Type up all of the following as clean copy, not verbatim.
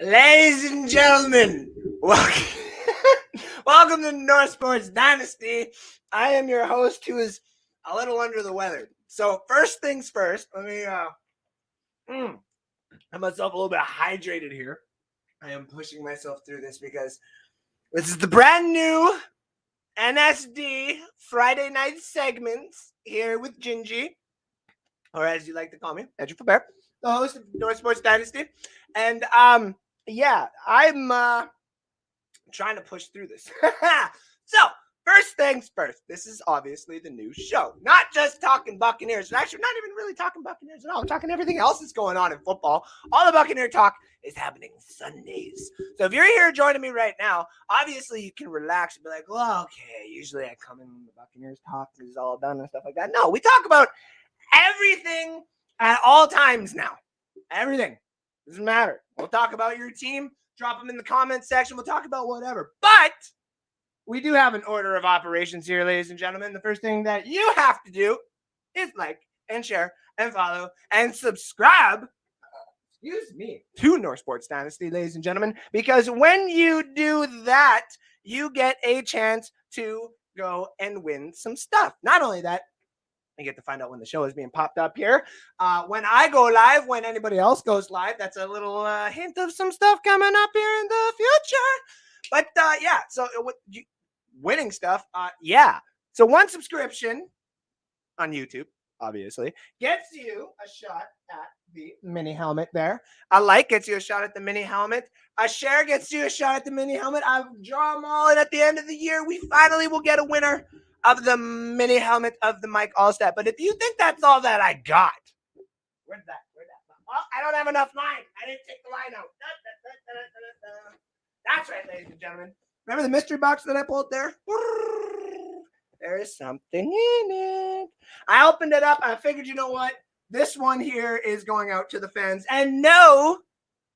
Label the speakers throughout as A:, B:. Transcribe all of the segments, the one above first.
A: Ladies and gentlemen, welcome to North Sports Dynasty. I am your host who is a little under the weather. So first things first, let me get myself a little bit hydrated here. I am pushing myself through this because this is the brand new NSD Friday night segments here with Gingy, or as you like to call me, Edgy Faber, the host of North Sports Dynasty. And yeah, I'm trying to push through this. So, first things first, this is obviously the new show. Not just talking Buccaneers. Actually, not even really talking Buccaneers at all. I'm talking everything else that's going on in football. All the Buccaneer talk is happening Sundays. So if you're here joining me right now, obviously you can relax and be like, well, okay, usually I come in when the Buccaneers talk is all done and stuff like that. No, we talk about everything at all times now. Everything. Doesn't matter. We'll talk about your team. Drop them in the comments section. We'll talk about whatever. But we do have an order of operations here, ladies and gentlemen. The first thing that you have to do is like and share and follow and subscribe, to North Sports Dynasty, ladies and gentlemen. Because when you do that, you get a chance to go and win some stuff. Not only that, you get to find out when the show is being popped up here. When I go live, when anybody else goes live, that's a little hint of some stuff coming up here in the future. But yeah, so winning stuff, yeah. So one subscription on YouTube, obviously, gets you a shot at the mini helmet there. A like gets you a shot at the mini helmet. A share gets you a shot at the mini helmet. I draw them all, and at the end of the year, we finally will get a winner of the mini helmet of the Mike Allstat. But if you think that's all that I got, where'd that? Oh, I don't have enough line. I didn't take the line out. That's right, ladies and gentlemen. Remember the mystery box that I pulled there? There is something in it. I opened it up. I figured, you know what? This one here is going out to the fans. And no,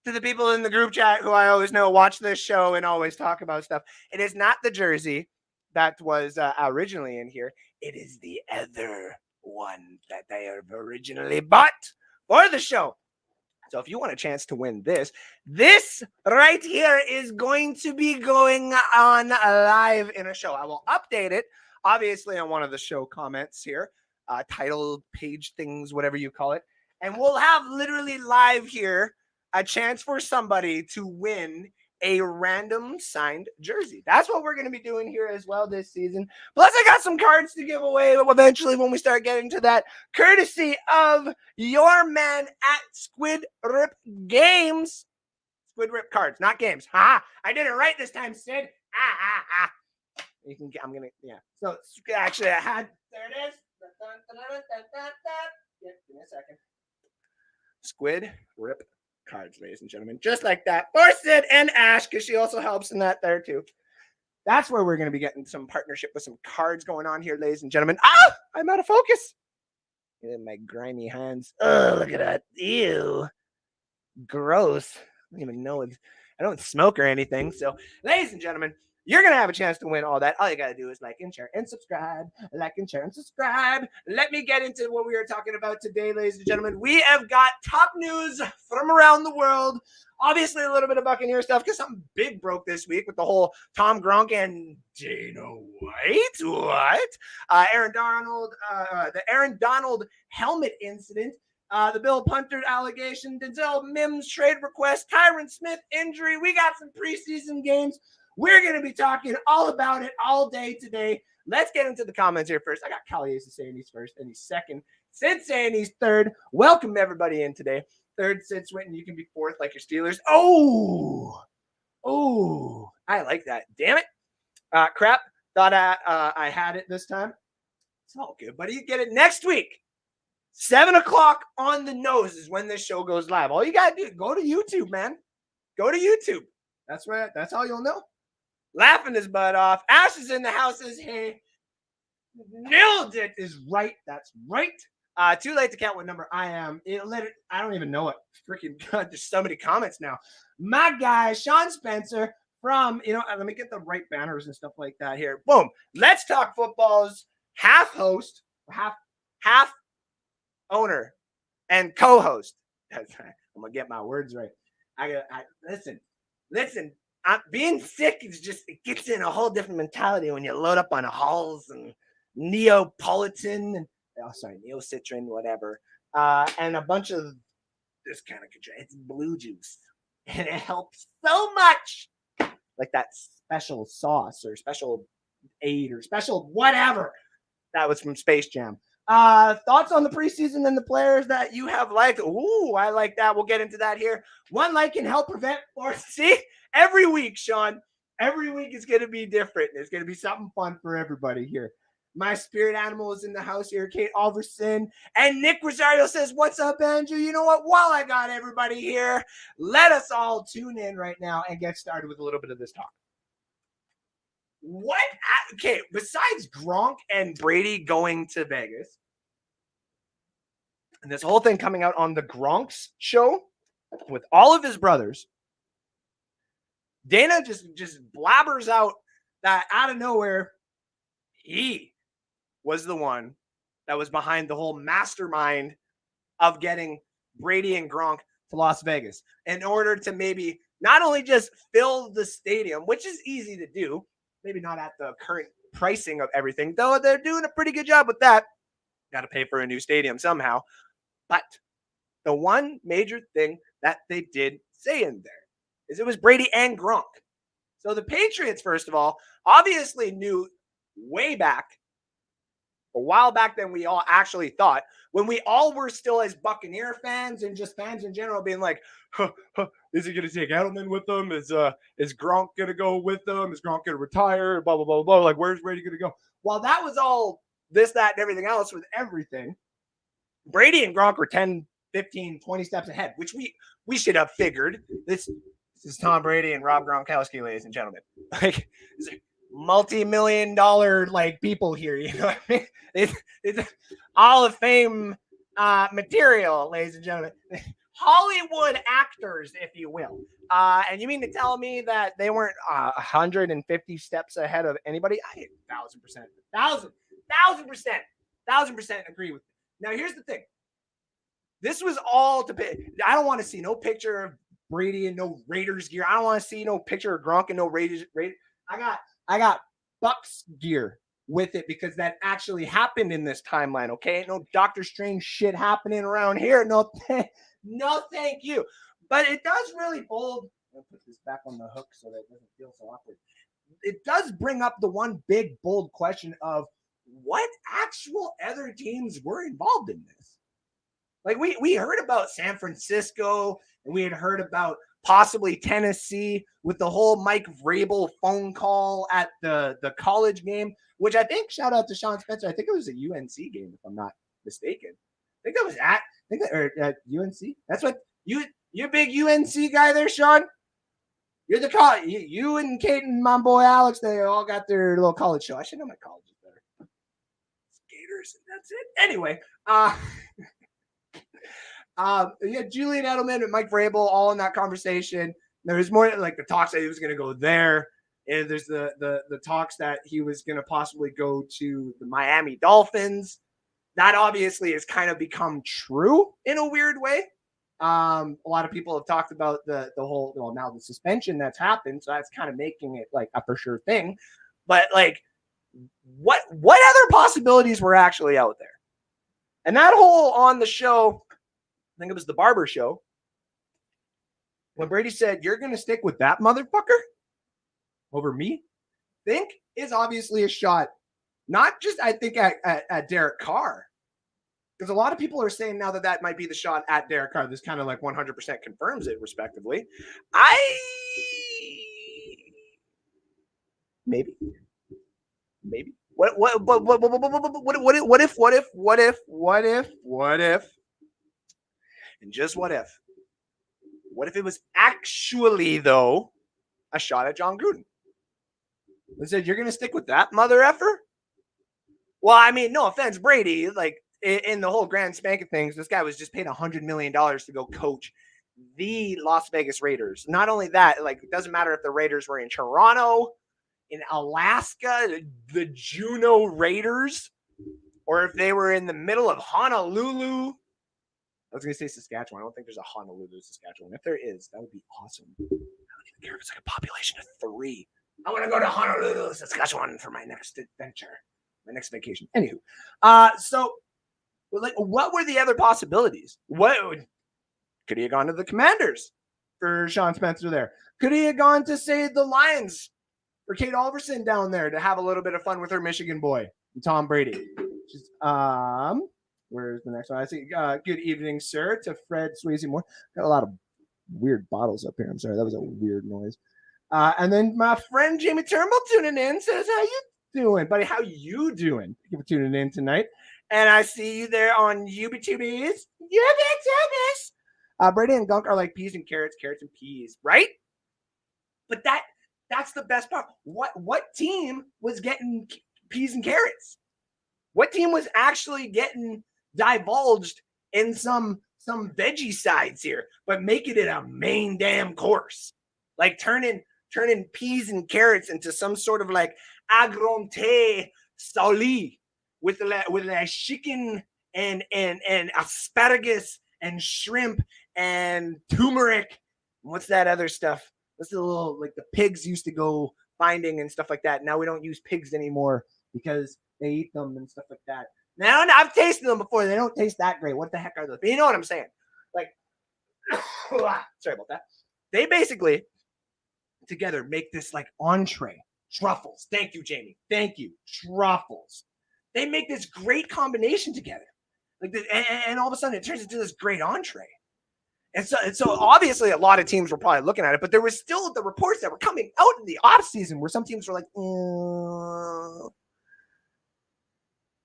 A: to the people in the group chat who I always know watch this show and always talk about stuff. It is not the jersey that was originally in here. It is the other one that they have originally bought for the show. So if you want a chance to win this right here is going to be going on live in a show. I will update it, obviously, on one of the show comments here, title, page things, whatever you call it. And we'll have literally live here a chance for somebody to win a random signed jersey. That's what we're going to be doing here as well this season. Plus, I got some cards to give away eventually when we start getting to that, courtesy of your man at Squid Rip Games. Squid Rip cards, not games. Ha! I did it right this time, Sid. You can get, I'm going to, yeah. So, actually, I had, there it is. Yeah, give me a second. Squid Rip cards, ladies and gentlemen, just like that for Sid and Ash, because she also helps in that there too. That's where we're going to be getting some partnership with some cards going on here, ladies and gentlemen. I'm out of focus. Look at my grimy hands. Oh, look at that. Ew, gross. I don't even know it. I don't smoke or anything. So, ladies and gentlemen, you're going to have a chance to win all that. All you got to do is like and share and subscribe. Like and share and subscribe. Let me get into what we are talking about today, ladies and gentlemen. We have got top news from around the world. Obviously, a little bit of Buccaneer stuff because something big broke this week with the whole Tom Gronk and Dana White. What? Aaron Donald, the Aaron Donald helmet incident. The Bill Punter allegation. Denzel Mims trade request. Tyron Smith injury. We got some preseason games. We're going to be talking all about it all day today. Let's get into the comments here first. I got Calliesa saying he's first and he's second. Sid saying he's third. Welcome everybody in today. Third, Sid Swinton. You can be fourth like your Steelers. Oh, I like that. Damn it. Crap. Thought I had it this time. It's all good, buddy. You get it next week. 7 o'clock on the nose is when this show goes live. All you got to do, go to YouTube, man. Go to YouTube. That's how you'll know. Laughing his butt off. Ash is in the house. Says, hey, nailed it. Is right. That's right. Too late to count what number I am. I don't even know it. Freaking God, there's so many comments now. My guy, Sean Spencer from, let me get the right banners and stuff like that here. Boom. Let's Talk Football's half host, half owner, and co-host. I'm going to get my words right. Listen. Being sick is it gets in a whole different mentality when you load up on Halls and Neapolitan and Neocitrin, whatever, and a bunch of this kind of control. It's blue juice, and it helps so much. Like that special sauce or special aid or special whatever. That was from Space Jam. Thoughts on the preseason and the players that you have liked? Ooh, I like that. We'll get into that here. One like can help prevent or see every week, Sean. Every week is going to be different. There's going to be something fun for everybody here. My spirit animal is in the house here. Kate Alverson and Nick Rosario says, what's up, Andrew? You know what? While I got everybody here, let us all tune in right now and get started with a little bit of this talk. What? Okay, besides Gronk and Brady going to Vegas, and this whole thing coming out on the Gronk's show with all of his brothers, Dana just blabbers out that out of nowhere, he was the one that was behind the whole mastermind of getting Brady and Gronk to Las Vegas in order to maybe not only just fill the stadium, which is easy to do, maybe not at the current pricing of everything, though they're doing a pretty good job with that. Got to pay for a new stadium somehow. But the one major thing that they did say in there is it was Brady and Gronk. So the Patriots, first of all, obviously knew way back, a while back than we all actually thought, when we all were still as Buccaneer fans and just fans in general being like, is he going to take Edelman with them? Is Gronk going to go with them? Is Gronk going to retire? Blah, blah, blah, blah. Like, where's Brady going to go? While that was all this, that, and everything else with everything, Brady and Gronk were 10, 15, 20 steps ahead, which we should have figured. This is Tom Brady and Rob Gronkowski, ladies and gentlemen. Like, multi-million-dollar people here, you know what I mean? It's Hall of Fame material, ladies and gentlemen. Hollywood actors, if you will. And you mean to tell me that they weren't 150 steps ahead of anybody? I 1,000% agree with you. Now, here's the thing. This was all to pay. I don't want to see no picture of Brady and no Raiders gear. I don't want to see no picture of Gronk and no Raiders. I got Bucks gear with it because that actually happened in this timeline. Okay, no Doctor Strange shit happening around here. No, no, thank you. But it does really bold. I'll put this back on the hook so that it doesn't feel so awkward. It does bring up the one big bold question of what actual other teams were involved in this. Like we heard about San Francisco and we had heard about possibly Tennessee with the whole Mike Vrabel phone call at the college game, which I think, shout out to Sean Spencer, I think it was a UNC game, if I'm not mistaken. I think that was at UNC. That's what you're a big UNC guy there, Sean. You're the college. You and Kate and my boy Alex, they all got their little college show. I should know my colleges better. Skaters, and that's it. Anyway, Julian Edelman and Mike Vrabel all in that conversation. There was more like the talks that he was going to go there. And there's the talks that he was going to possibly go to the Miami Dolphins. That obviously has kind of become true in a weird way. A lot of people have talked about the whole, well, now the suspension that's happened. So that's kind of making it like a for sure thing. But like, what other possibilities were actually out there? And that whole on the show, I think it was the Barber Show, when Brady said, "You're going to stick with that motherfucker over me," I think is obviously a shot, not just, I think, at Derek Carr. Because a lot of people are saying now that might be the shot at Derek Carr. This kind of like 100% confirms it, respectively. Maybe. What if, and just what if it was actually, though, a shot at John Gruden? They said, "You're going to stick with that mother effer?" Well, I mean, no offense, Brady, like in the whole grand spanking things, this guy was just paid $100 million to go coach the Las Vegas Raiders. Not only that, like, it doesn't matter if the Raiders were in Toronto, in Alaska, the Juneau Raiders, or if they were in the middle of Honolulu. I was going to say Saskatchewan. I don't think there's a Honolulu, Saskatchewan. If there is, that would be awesome. I don't even care if it's like a population of 3. I want to go to Honolulu, Saskatchewan for my next adventure, my next vacation. Anywho, so like, what were the other possibilities? What could he have gone to the Commanders for Sean Spencer there? Could he have gone to, say, the Lions for Kate Alverson down there to have a little bit of fun with her Michigan boy, Tom Brady? Just, where's the next one? I see. Good evening, sir, to Fred Swayze Moore. Got a lot of weird bottles up here. I'm sorry, that was a weird noise. And then my friend Jamie Turnbull tuning in says, "How you doing, buddy? How you doing? Thank you for tuning in tonight." And I see you there on UBTBs. Brady and Gronk are like peas and carrots and peas, right? But that's the best part. What team was getting peas and carrots? What team was actually getting divulged in some veggie sides here, but making it a main damn course? Like turning peas and carrots into some sort of like agronte sauli with the chicken and asparagus and shrimp and turmeric. What's that other stuff? What's the little, like, the pigs used to go finding and stuff like that. Now we don't use pigs anymore because they eat them and stuff like that. Now I've tasted them before. They don't taste that great. What the heck are those? But you know what I'm saying? Like, sorry about that. They basically together make this like entree. Truffles. Thank you, Jamie. Thank you. Truffles. They make this great combination together. Like this, and all of a sudden it turns into this great entree. And so obviously a lot of teams were probably looking at it, but there was still the reports that were coming out in the offseason where some teams were like,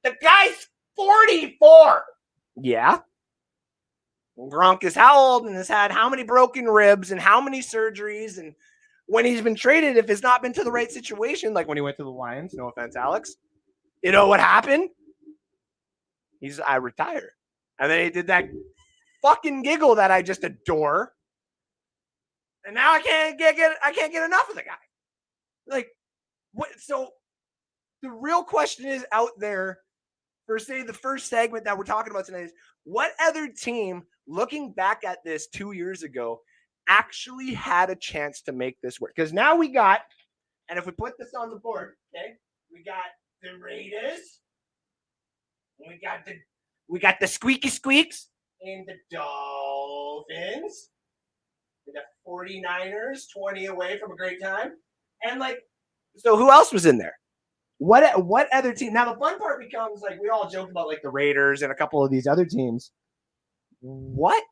A: the guy's 44. Yeah. Gronk is how old and has had how many broken ribs and how many surgeries, and when he's been traded, if it's not been to the right situation, like when he went to the Lions, no offense, Alex, you know what happened? I retire. And then he did that fucking giggle that I just adore. And now I can't get enough of the guy. Like, what? So the real question is out there for, say, the first segment that we're talking about tonight is, what other team, looking back at this 2 years ago, actually had a chance to make this work? Because now we got, and if we put this on the board, okay, we got the Raiders, we got the Squeaky Squeaks and the Dolphins, and the 49ers, 20 away from a great time. And like, so who else was in there? What other team? Now the fun part becomes, like, we all joke about like the Raiders and a couple of these other teams. What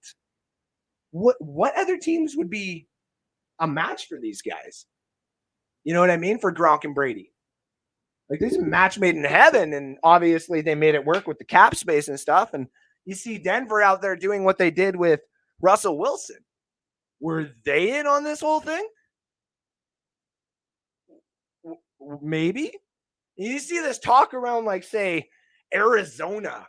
A: other teams would be a match for these guys? You know what I mean? For Gronk and Brady. Like, this is a match made in heaven, and obviously they made it work with the cap space and stuff. And you see Denver out there doing what they did with Russell Wilson. Were they in on this whole thing? Maybe. You see this talk around, like, say, Arizona.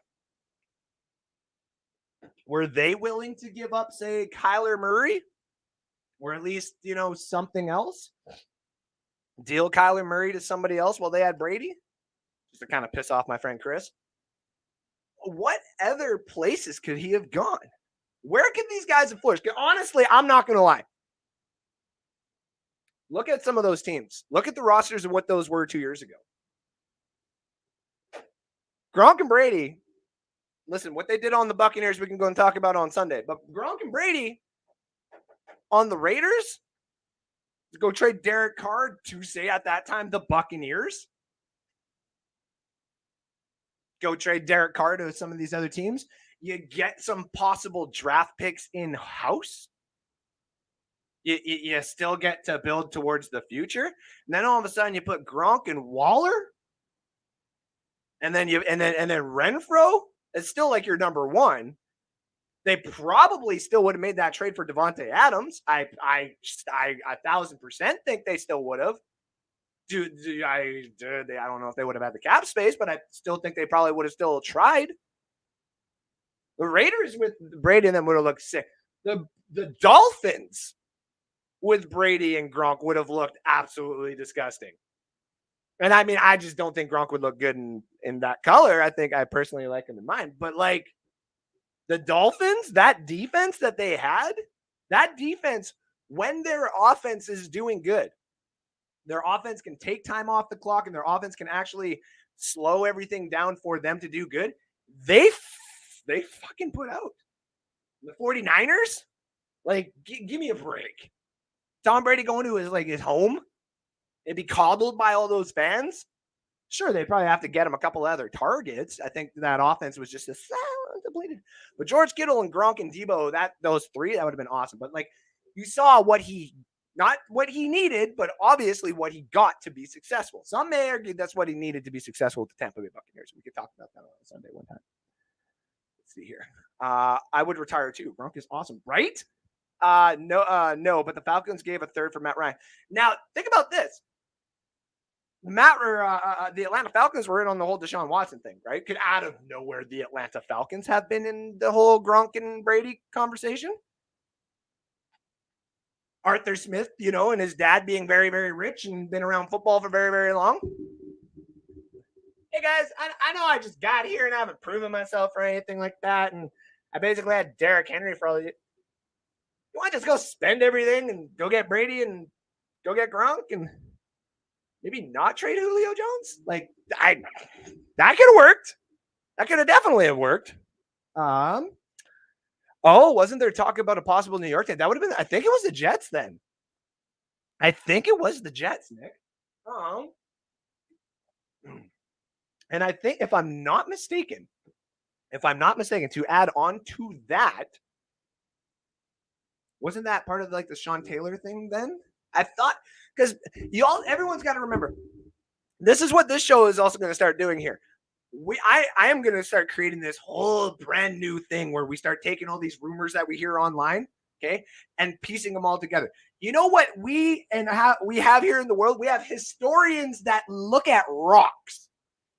A: Were they willing to give up, say, Kyler Murray? Or at least, you know, something else? Deal Kyler Murray to somebody else while they had Brady? Just to kind of piss off my friend Chris. What other places could he have gone? Where could these guys have flourished? Honestly, I'm not going to lie. Look at some of those teams. Look at the rosters of what those were 2 years ago. Gronk and Brady, listen, what they did on the Buccaneers, we can go and talk about on Sunday. But Gronk and Brady on the Raiders, to go trade Derek Carr to, say, at that time, the Buccaneers. Go trade Derek Carr to some of these other teams. You get some possible draft picks in-house. You still get to build towards the future. And then all of a sudden you put Gronk and Waller. And then Renfro. It's still like your number one. They probably still would have made that trade for Devontae Adams. I 1,000% think they still would have. I don't know if they would have had the cap space, but I still think they probably would have still tried. The Raiders with Brady and them would have looked sick. The Dolphins with Brady and Gronk would have looked absolutely disgusting. And I mean, I just don't think Gronk would look good in that color. I think I personally like him in mine. But like the Dolphins, that defense that they had, that defense, when their offense is doing good, their offense can take time off the clock and their offense can actually slow everything down for them to do good. They fucking put out. The 49ers, like, give me a break. Tom Brady going to his home and be coddled by all those fans. Sure, they probably have to get him a couple other targets. I think that offense was just depleted. But George Kittle and Gronk and Debo, those three, that would have been awesome. But like, you saw not what he needed, but obviously what he got to be successful. Some may argue that's what he needed to be successful with the Tampa Bay Buccaneers. We could talk about that on Sunday one time. Let's see here. I would retire too. Gronk is awesome, right? No, but the Falcons gave a third for Matt Ryan. Now, think about this. The Atlanta Falcons were in on the whole Deshaun Watson thing, right? Could out of nowhere the Atlanta Falcons have been in the whole Gronk and Brady conversation. Arthur Smith, and his dad being very, very rich and been around football for very, very long. Hey guys, I know I just got here and I haven't proven myself or anything like that, and I basically had Derrick Henry for all of you. You want to just go spend everything and go get Brady and go get Gronk and maybe not trade Julio Jones? Like, that could have worked. That could have definitely have worked. Wasn't there talk about a possible New York thing? That would have been, I think it was the Jets then. I think it was the Jets, Nick. And I think, if I'm not mistaken, to add on to that, wasn't that part of like the Sean Taylor thing then? I thought, because everyone's got to remember, this is what this show is also going to start doing here. I am going to start creating this whole brand new thing where we start taking all these rumors that we hear online, okay, and piecing them all together. You know what we have here in the world? We have historians that look at rocks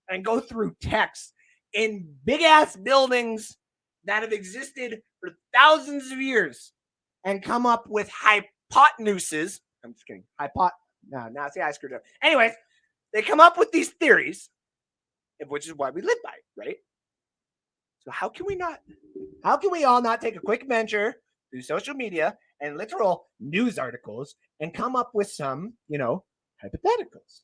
A: and go through texts in big ass buildings that have existed for thousands of years and come up with hypotenuses. I'm just kidding. Now see, I screwed up. Anyways, they come up with these theories, which is why we live by, right? So how can we all not take a quick venture through social media and literal news articles and come up with some, hypotheticals?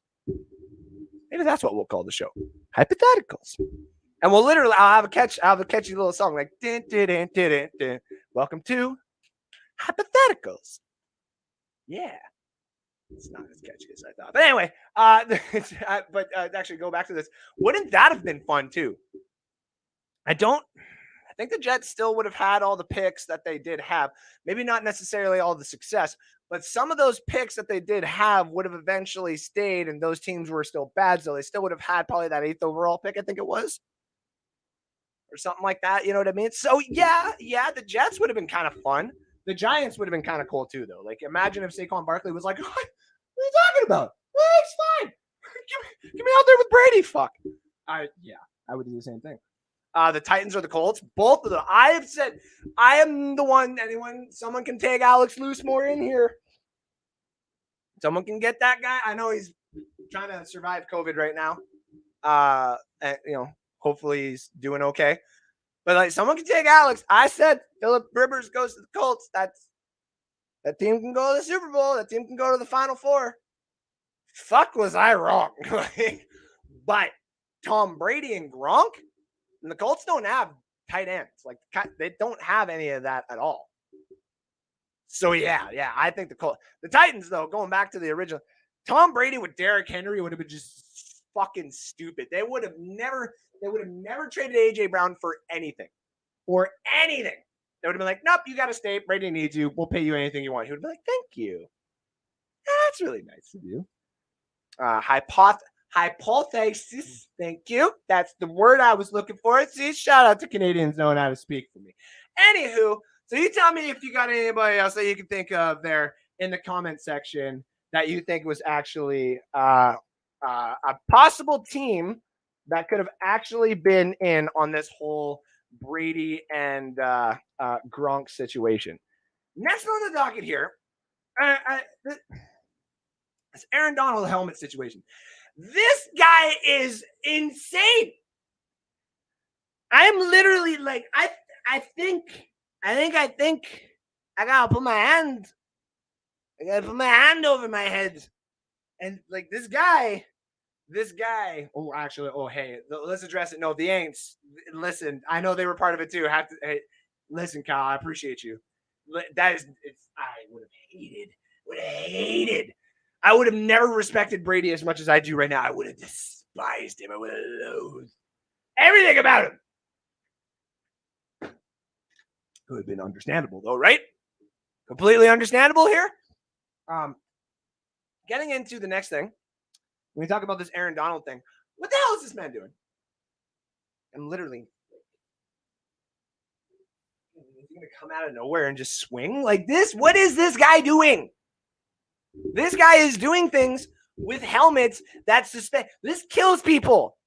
A: Maybe that's what we'll call the show. Hypotheticals. And we'll literally, I'll have a catchy little song like, din, din, din, din, din, din. Welcome to Hypotheticals. Yeah. It's not as catchy as I thought. But anyway, actually go back to this. Wouldn't that have been fun too? I think the Jets still would have had all the picks that they did have. Maybe not necessarily all the success, but some of those picks that they did have would have eventually stayed, and those teams were still bad, so they still would have had probably that 8th overall pick, I think it was, or something like that. You know what I mean? So yeah, the Jets would have been kind of fun. The Giants would have been kind of cool too, though. Like, imagine if Saquon Barkley was like, "What are you talking about? It's fine. Get me out there with Brady." Fuck. I would do the same thing. The Titans or the Colts, both of them. I have said I am the one. Someone can take Alex Loosemore in here. Someone can get that guy. I know he's trying to survive COVID right now. And, hopefully he's doing okay. But like, someone can take Alex. I said Phillip Rivers goes to the Colts. That team can go to the Super Bowl. That team can go to the Final Four. Fuck, was I wrong? But Tom Brady and Gronk, and the Colts don't have tight ends. Like, they don't have any of that at all. So yeah, I think the Titans, though, going back to the original, Tom Brady with Derrick Henry would have been just fucking stupid. They would have never traded AJ Brown for anything. They would have been like, nope, you got to stay. Brady needs you. We'll pay you anything you want. He would be like, thank you. That's really nice of you. Hypothesis. Thank you. That's the word I was looking for. See, shout out to Canadians knowing how to speak for me. Anywho, so you tell me if you got anybody else that you can think of there in the comment section that you think was actually a possible team that could have actually been in on this whole Brady and Gronk situation. Next on the docket here, this Aaron Donald helmet situation. This guy is insane. I'm literally like, I think I gotta put my hand over my head. And like this guy, hey, let's address it. No, the Aints, listen, I know they were part of it too. Hey, listen, Kyle, I appreciate you. I would have hated. I would have never respected Brady as much as I do right now. I would have despised him. I would have loathed everything about him. It would have been understandable, though, right? Completely understandable here. Getting into the next thing, when we talk about this Aaron Donald thing, what the hell is this man doing? I'm literally, he's going to come out of nowhere and just swing like this? What is this guy doing? This guy is doing things with helmets that suspend. This kills people.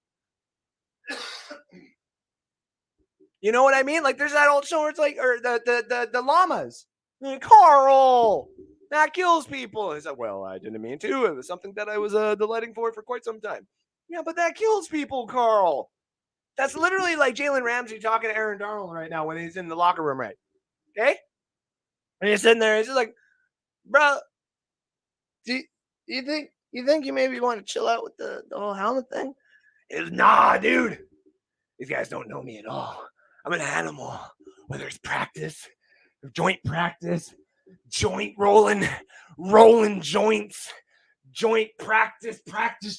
A: You know what I mean? Like, there's that old show where it's like, or the llamas. Like, Carl, that kills people. He's like, well, I didn't mean to. It was something that I was delighting for quite some time. Yeah, but that kills people, Carl. That's literally like Jalen Ramsey talking to Aaron Donald right now when he's in the locker room, right? Okay? And he's sitting there, he's just like, bro, do you think you maybe want to chill out with the whole helmet thing? It's nah, dude. These guys don't know me at all. I'm an animal. Whether it's practice, joint practice, joint rolling joints, joint practice,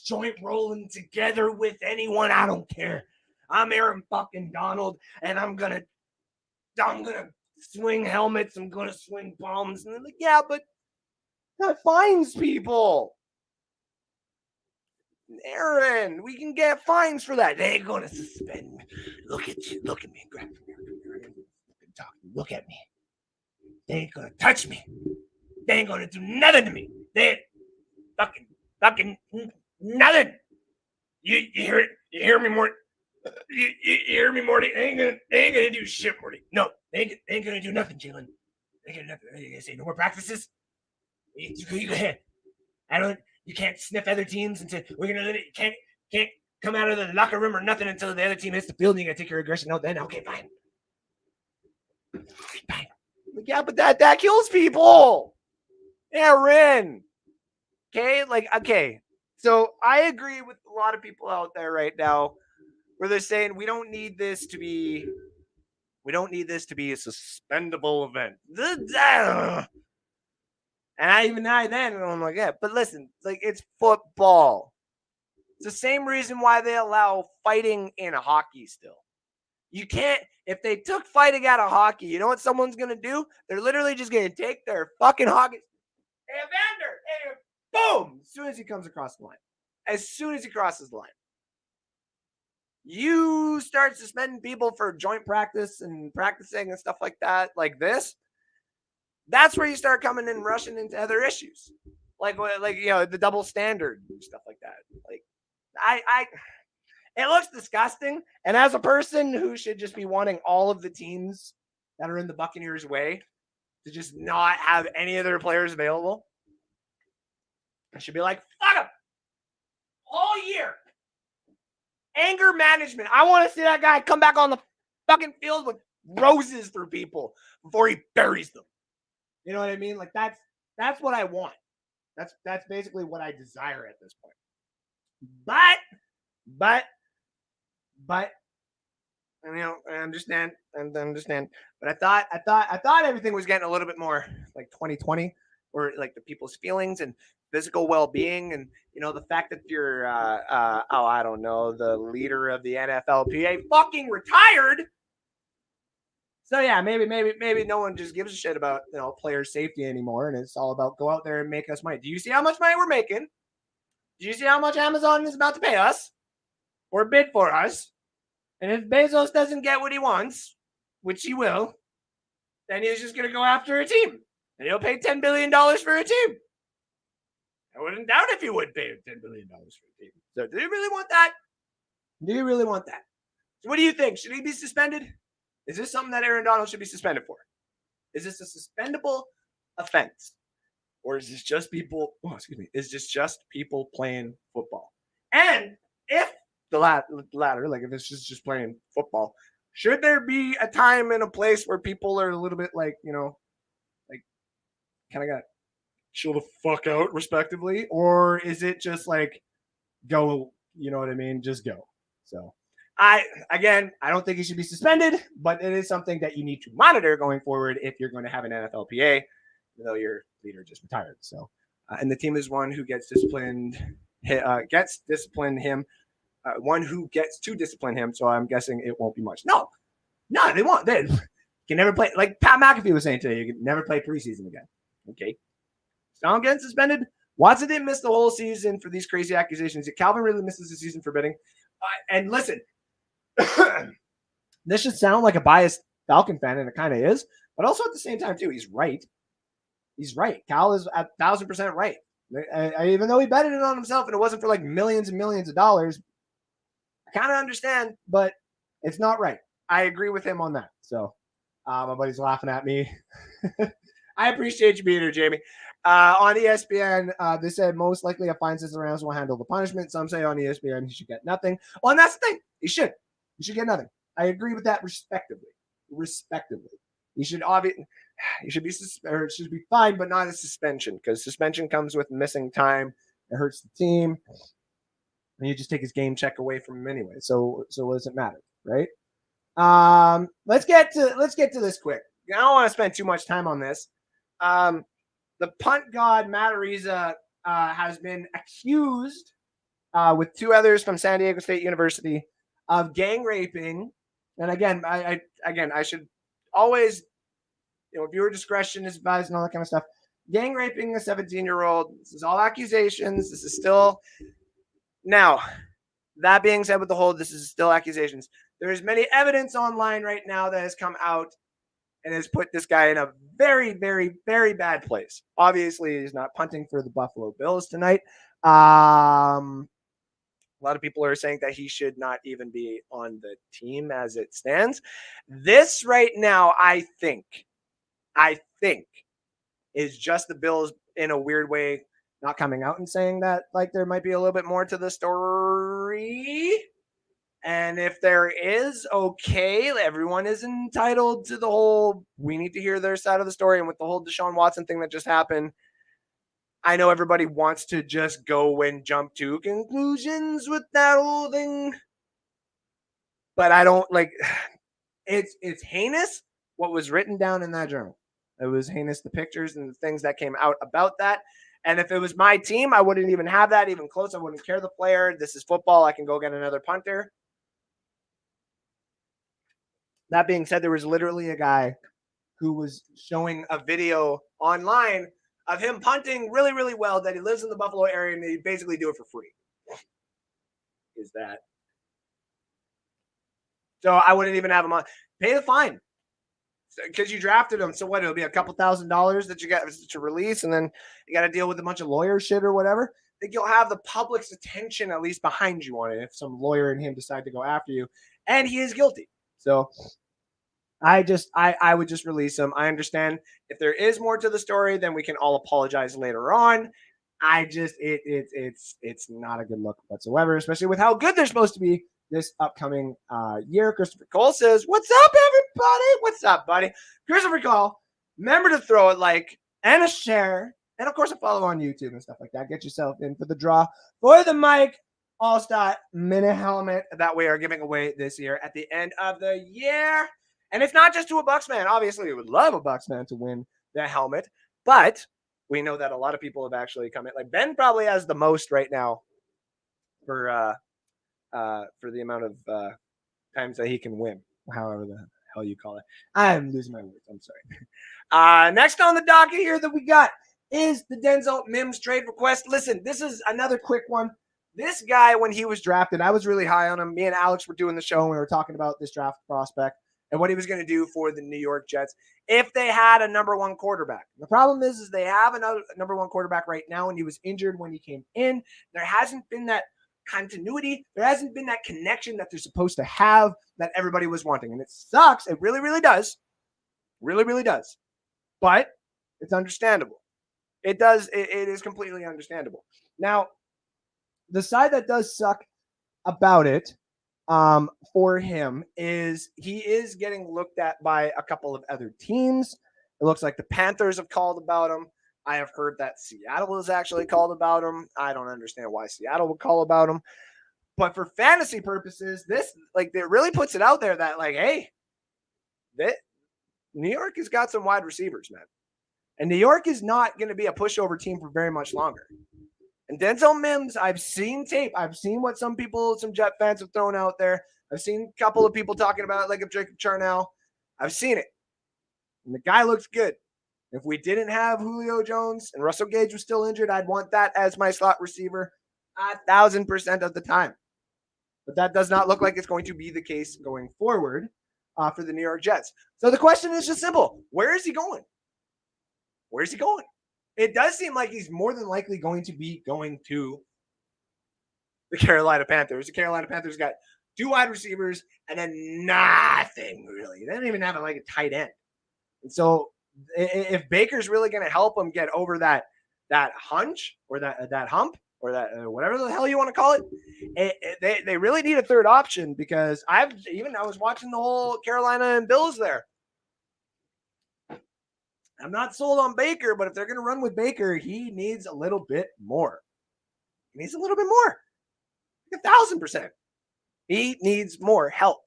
A: joint rolling together with anyone. I don't care. I'm Aaron fucking Donald, and I'm gonna swing helmets. I'm gonna swing bombs. And they're like, yeah, but that fines people. Aaron, we can get fines for that. They ain't gonna suspend me. Look at you. Look at me. Look at me. They ain't gonna touch me. They ain't gonna do nothing to me. They fucking nothing. You hear me more? You hear me, Morty? They ain't gonna do shit, Morty. No, they ain't gonna do nothing, Jalen. They ain't gonna do nothing. They gonna say no more practices. You can't sniff other teams until we're gonna let it. Can't come out of the locker room or nothing until the other team hits the field. And you gotta take your aggression out. Then okay, fine. Fine. Yeah, but that kills people. Yeah, Rin. Okay, okay. So I agree with a lot of people out there right now where they're saying we don't need this to be a suspendable event. And I'm like, yeah, but listen, like it's football. It's the same reason why they allow fighting in hockey still. You can't, if they took fighting out of hockey, you know what someone's going to do? They're literally just going to take their fucking hockey. Hey, Evander! Hey, boom! As soon as he comes across the line. As soon as he crosses the line. You start suspending people for joint practice and practicing and stuff like that, like this. That's where you start coming in rushing into other issues. Like the double standard and stuff like that. Like, it looks disgusting. And as a person who should just be wanting all of the teams that are in the Buccaneers' way to just not have any of their players available, I should be like, fuck them. All year. Anger management. I want to see that guy come back on the fucking field with roses for people before he buries them. You know what I mean? Like that's what I want. That's basically what I desire at this point. But I understand. But I thought everything was getting a little bit more like 2020, or like the people's feelings and physical well-being, and the fact that you're I don't know, the leader of the NFLPA fucking retired. So yeah, maybe no one just gives a shit about player safety anymore, and it's all about go out there and make us money. Do you see how much money we're making? Do you see how much Amazon is about to pay us or bid for us? And if Bezos doesn't get what he wants, which he will, then he's just going to go after a team. And he'll pay $10 billion for a team. I wouldn't doubt if he would pay $10 billion for a team. So do you really want that? Do you really want that? So what do you think? Should he be suspended? Is this something that Aaron Donald should be suspended for? Is this a suspendable offense? Or is this just people, is this just people playing football? And if the latter, like if it's just playing football, should there be a time and a place where people are a little bit like, like kind of got chill the fuck out respectively? Or is it just like go, you know what I mean? Just go. So I don't think he should be suspended, but it is something that you need to monitor going forward if you're going to have an NFLPA, even though your leader just retired. So, and the team is one who gets disciplined, one who gets to discipline him. So I'm guessing it won't be much. No, they won't. They can never play. Like Pat McAfee was saying today, you can never play preseason again. Okay. So I'm getting suspended. Watson didn't miss the whole season for these crazy accusations. Calvin really misses the season for bidding. And listen, this should sound like a biased Falcon fan, and it kind of is. But also at the same time, too, he's right. He's right. Cal is 1,000% right. Even though he betted it on himself and it wasn't for like millions and millions of dollars, I kind of understand, but it's not right. I agree with him on that. So my buddy's laughing at me. I appreciate you being here, Jamie. On ESPN, they said most likely a fine system Rams will handle the punishment. Some say on ESPN he should get nothing. Well, and that's the thing. He should get nothing. I agree with that respectively. He should be fined, but not a suspension, because suspension comes with missing time. It hurts the team, and you just take his game check away from him anyway. So what does it matter, right? Let's get to this quick. I don't want to spend too much time on this. The punt god Matt Ariza has been accused with two others from San Diego State University of gang raping. And again, I should always, viewer discretion is advised and all that kind of stuff. Gang raping a 17-year-old. This is all accusations. This is still. Now, that being said, with the whole, this is still accusations. There is many evidence online right now that has come out and has put this guy in a very, very, very bad place. Obviously, he's not punting for the Buffalo Bills tonight. A lot of people are saying that he should not even be on the team as it stands. This right now, I think, is just the Bills in a weird way not coming out and saying that like there might be a little bit more to the story. And if there is, okay, everyone is entitled to the whole, we need to hear their side of the story. And with the whole Deshaun Watson thing that just happened, I know everybody wants to just go and jump to conclusions with that whole thing. But I don't like it's heinous what was written down in that journal. It was heinous, the pictures and the things that came out about that. And if it was my team, I wouldn't even have that even close. I wouldn't care the player. This is football. I can go get another punter. That being said, there was literally a guy who was showing a video online of him punting really, really well, that he lives in the Buffalo area and they basically do it for free. Is that? So I wouldn't even have him on. Pay the fine because you drafted him. So what? It'll be a couple $1,000s that you got to release, and then you got to deal with a bunch of lawyer shit or whatever. I think you'll have the public's attention at least behind you on it if some lawyer and him decide to go after you, and he is guilty. So I would just release him. I understand if there is more to the story, then we can all apologize later on. It's not a good look whatsoever, especially with how good they're supposed to be this upcoming year. Christopher Cole says, "What's up, everybody? What's up, buddy?" Christopher Cole, remember to throw a like and a share, and of course a follow on YouTube and stuff like that. Get yourself in for the draw for the Mike All-Star mini helmet that we are giving away this year at the end of the year. And it's not just to a Bucs fan. Obviously, we would love a Bucs fan to win the helmet, but we know that a lot of people have actually come in. Like Ben probably has the most right now for the amount of times that he can win, however the hell you call it. I'm losing my words. I'm sorry. Next on the docket here that we got is the Denzel Mims trade request. Listen, this is another quick one. This guy, when he was drafted, I was really high on him. Me and Alex were doing the show and we were talking about this draft prospect and what he was going to do for the New York Jets if they had a number one quarterback. The problem is they have another number one quarterback right now, and he was injured when he came in. There hasn't been that continuity. There hasn't been that connection that they're supposed to have that everybody was wanting. And it sucks. It really, really does. Really, really does. But it's understandable. It does. It is completely understandable. Now, the side that does suck about it for him is he is getting looked at by a couple of other teams. It looks like the Panthers have called about him. I have heard that Seattle has actually called about him. I don't understand why Seattle would call about him. But for fantasy purposes, this like it really puts it out there that like, hey, New York has got some wide receivers, man. And New York is not going to be a pushover team for very much longer. And Denzel Mims, I've seen tape. I've seen what some Jet fans have thrown out there. I've seen a couple of people talking about it, like Jacob Charnell. I've seen it. And the guy looks good. If we didn't have Julio Jones and Russell Gage was still injured, I'd want that as my slot receiver 1,000% of the time. But that does not look like it's going to be the case going forward for the New York Jets. So the question is just simple. Where is he going? Where's he going? It does seem like he's more than likely going to be going to the Carolina Panthers. The Carolina Panthers got 2 wide receivers and then nothing really. They don't even have like a tight end. And so if Baker's really going to help him get over that hunch or that hump or that whatever the hell you want to call it, they really need a third option because I was watching the whole Carolina and Bills there. I'm not sold on Baker, but if they're going to run with Baker, he needs a little bit more. He needs a little bit more. 1,000%. He needs more help.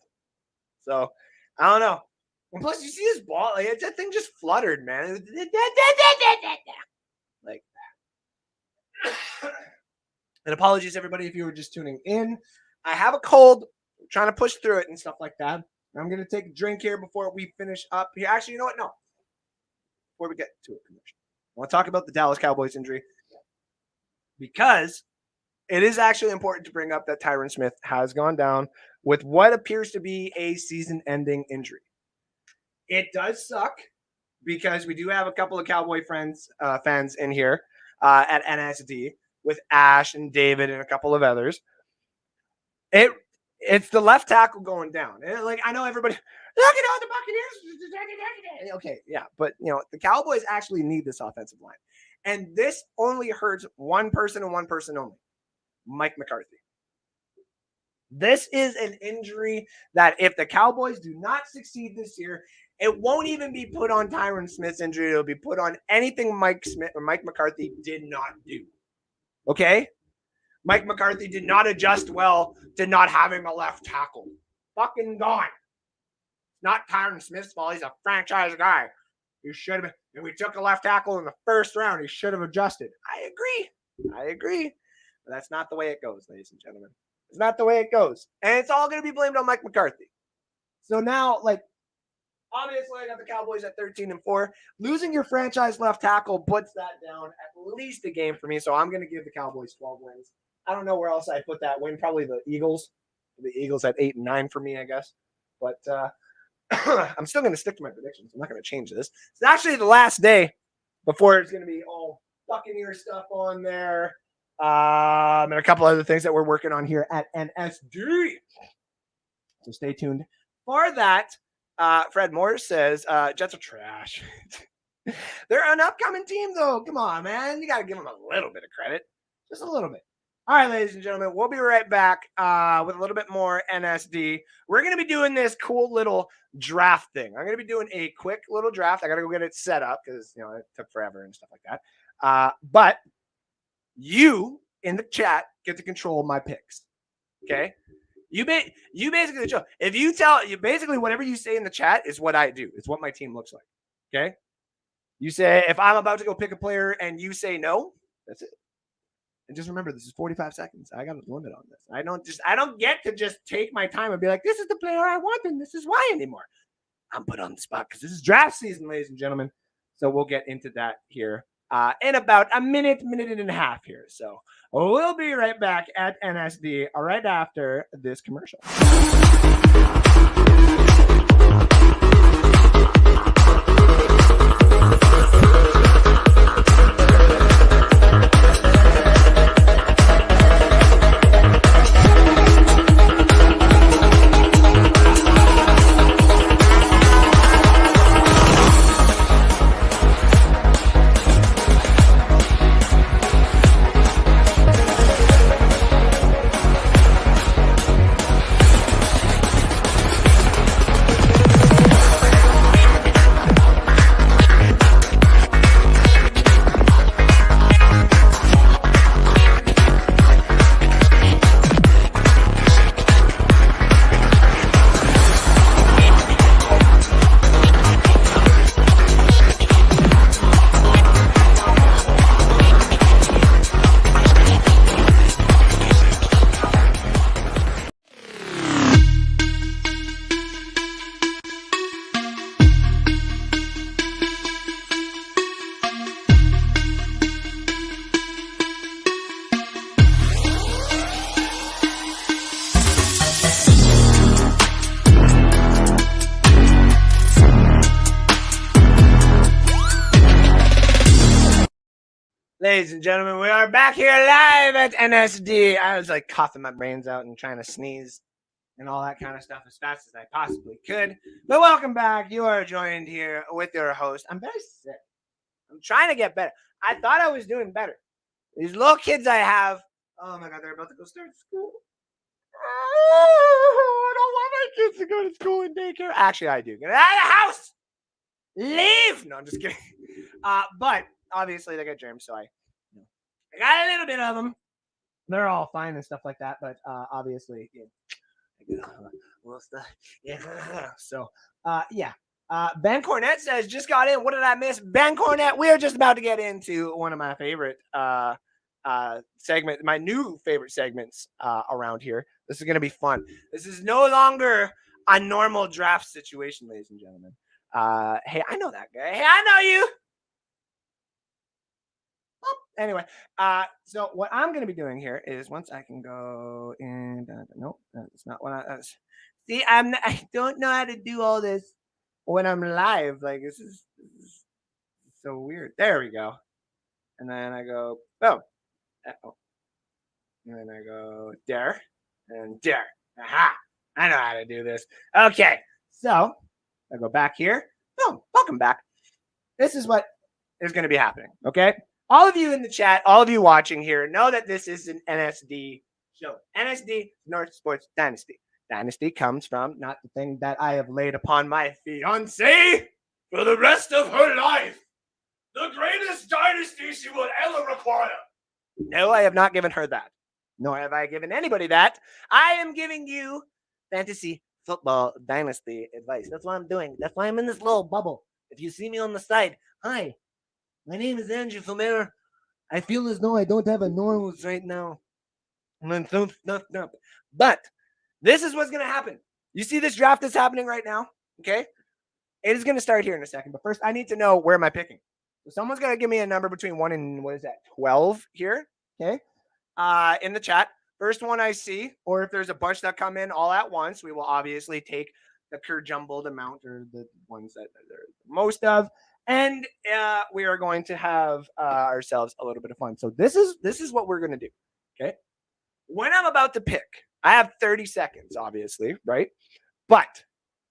A: So, I don't know. And plus, you see his ball. Like, that thing just fluttered, man. Like, and apologies, everybody, if you were just tuning in. I have a cold. I'm trying to push through it and stuff like that. I'm going to take a drink here before we finish up here. Actually, you know what? No. Before we get to it, I want to talk about the Dallas Cowboys injury because it is actually important to bring up that Tyron Smith has gone down with what appears to be a season-ending injury. It does suck because we do have a couple of Cowboy fans in here at NSD with Ash and David and a couple of others. It's the left tackle going down. Like, I know everybody, look at all the Buccaneers. Okay, yeah, but the Cowboys actually need this offensive line, and this only hurts one person and one person only: Mike McCarthy. This is an injury that if the Cowboys do not succeed this year, it won't even be put on Tyron Smith's injury. It'll be put on anything Mike McCarthy did not do. Okay? Mike McCarthy did not adjust well to not having a left tackle. Fucking gone. Not Tyron Smith's fault. He's a franchise guy. He should have. If we took a left tackle in the first round, he should have adjusted. I agree. But that's not the way it goes, ladies and gentlemen. It's not the way it goes. And it's all going to be blamed on Mike McCarthy. So now, obviously, I got the Cowboys at 13-4. Losing your franchise left tackle puts that down at least a game for me. So I'm going to give the Cowboys 12 wins. I don't know where else I put that win. Probably the Eagles. The Eagles at 8-9 for me, I guess. But I'm still going to stick to my predictions. I'm not going to change this. It's actually the last day before it's going to be all Buccaneer stuff on there. And a couple other things that we're working on here at NSD. So stay tuned for that. Fred Morris says Jets are trash. They're an upcoming team, though. Come on, man. You got to give them a little bit of credit. Just a little bit. All right, ladies and gentlemen, we'll be right back with a little bit more NSD. We're going to be doing this cool little draft thing. I'm going to be doing a quick little draft. I got to go get it set up because, it took forever and stuff like that. But you in the chat get to control my picks. Okay? You basically control. If you basically whatever you say in the chat is what I do. It's what my team looks like. Okay? You say if I'm about to go pick a player and you say no, that's it. And just remember, this is 45 seconds. I got a limit on this. I don't get to just take my time and be like, this is the player I want and this is why anymore. I'm put on the spot because this is draft season, ladies and gentlemen. So we'll get into that here in about a minute and a half here. So we'll be right back at NSD right after this commercial. Ladies and gentlemen, we are back here live at NSD. I was coughing my brains out and trying to sneeze and all that kind of stuff as fast as I possibly could. But welcome back. You are joined here with your host. I'm very sick. I'm trying to get better. I thought I was doing better. These little kids I have, oh my God, they're about to go start school. Oh, I don't want my kids to go to school and daycare. Actually, I do. Get out of the house. Leave. No, I'm just kidding. But obviously they got germs, so I got a little bit of them. They're all fine and stuff like that, but obviously, So, Ben Cornett says, just got in. What did I miss? Ben Cornett, we are just about to get into one of my favorite segments, my new favorite segments around here. This is going to be fun. This is no longer a normal draft situation, ladies and gentlemen. Hey, I know that guy. Hey, I know you. Anyway, so what I'm going to be doing here is once I can go in. Nope, that's not what I. See, I don't know how to do all this when I'm live. This is so weird. There we go. And then I go boom. And then I go there. and there. Aha! I know how to do this. Okay, so I go back here. Boom, welcome back. This is what is going to be happening, okay? All of you in the chat, all of you watching here, know that this is an NSD show. NSD, North Sports Dynasty. Dynasty comes from not the thing that I have laid upon my fiancée for the rest of her life. The greatest dynasty she will ever require. No, I have not given her that. Nor have I given anybody that. I am giving you fantasy football dynasty advice. That's what I'm doing. That's why I'm in this little bubble. If you see me on the side, hi, my name is Andrew Filmer. I feel as though I don't have a nose right now. But this is what's going to happen. You see this draft that's happening right now? Okay? It is going to start here in a second. But first, I need to know where am I picking. So someone's going to give me a number between 1 and, 12 here. Okay? In the chat. First one I see, or if there's a bunch that come in all at once, we will obviously take the jumbled amount or the ones that there's most of. And we are going to have ourselves a little bit of fun. So this is what we're going to do. Okay? When I'm about to pick, I have 30 seconds, obviously, right? But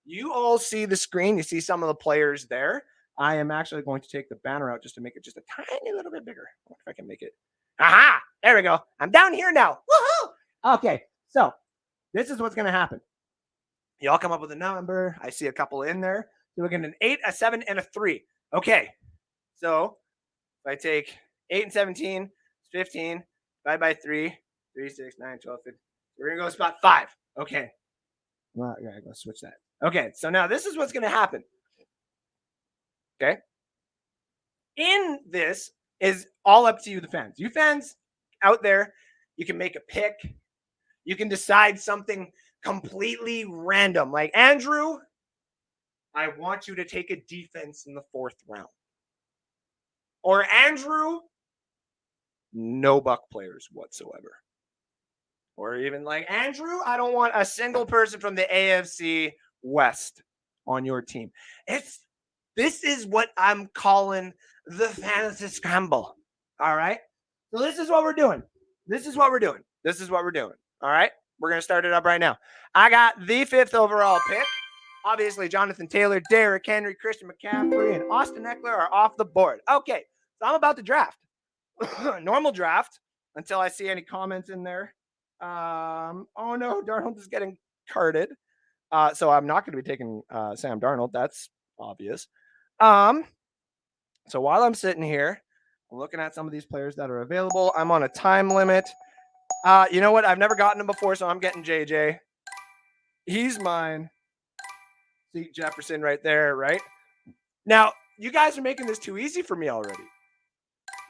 A: you all see the screen. You see some of the players there. I am actually going to take the banner out just to make it just a tiny little bit bigger. I wonder if I can make it. Aha! There we go. I'm down here now. Woohoo! Okay, so this is what's going to happen. Y'all come up with a number. I see a couple in there. So we're getting an 8, a 7, and a 3. Okay, so if I take 8 and 17, it's 15. Divide by 3, 3, 6, 9, 12, 15. We're going to go spot 5. Okay. Well, yeah, I'm going to switch that. Okay, so now this is what's going to happen. Okay. In this is all up to you, the fans. You fans out there, you can make a pick. You can decide something completely random. Like, Andrew, I want you to take a defense in the 4th round. Or, Andrew, no Buck players whatsoever. Or even like, Andrew, I don't want a single person from the AFC West on your team. This is what I'm calling the fantasy scramble. All right? So this is what we're doing. All right? We're going to start it up right now. I got the 5th overall pick. Obviously, Jonathan Taylor, Derrick Henry, Christian McCaffrey, and Austin Eckler are off the board. Okay, so I'm about to draft. Normal draft until I see any comments in there. Oh no, Darnold is getting carded. So I'm not going to be taking Sam Darnold. That's obvious. So while I'm sitting here, I'm looking at some of these players that are available. I'm on a time limit. You know what? I've never gotten him before, so I'm getting JJ. He's mine. See Jefferson right there, right? Now, you guys are making this too easy for me already.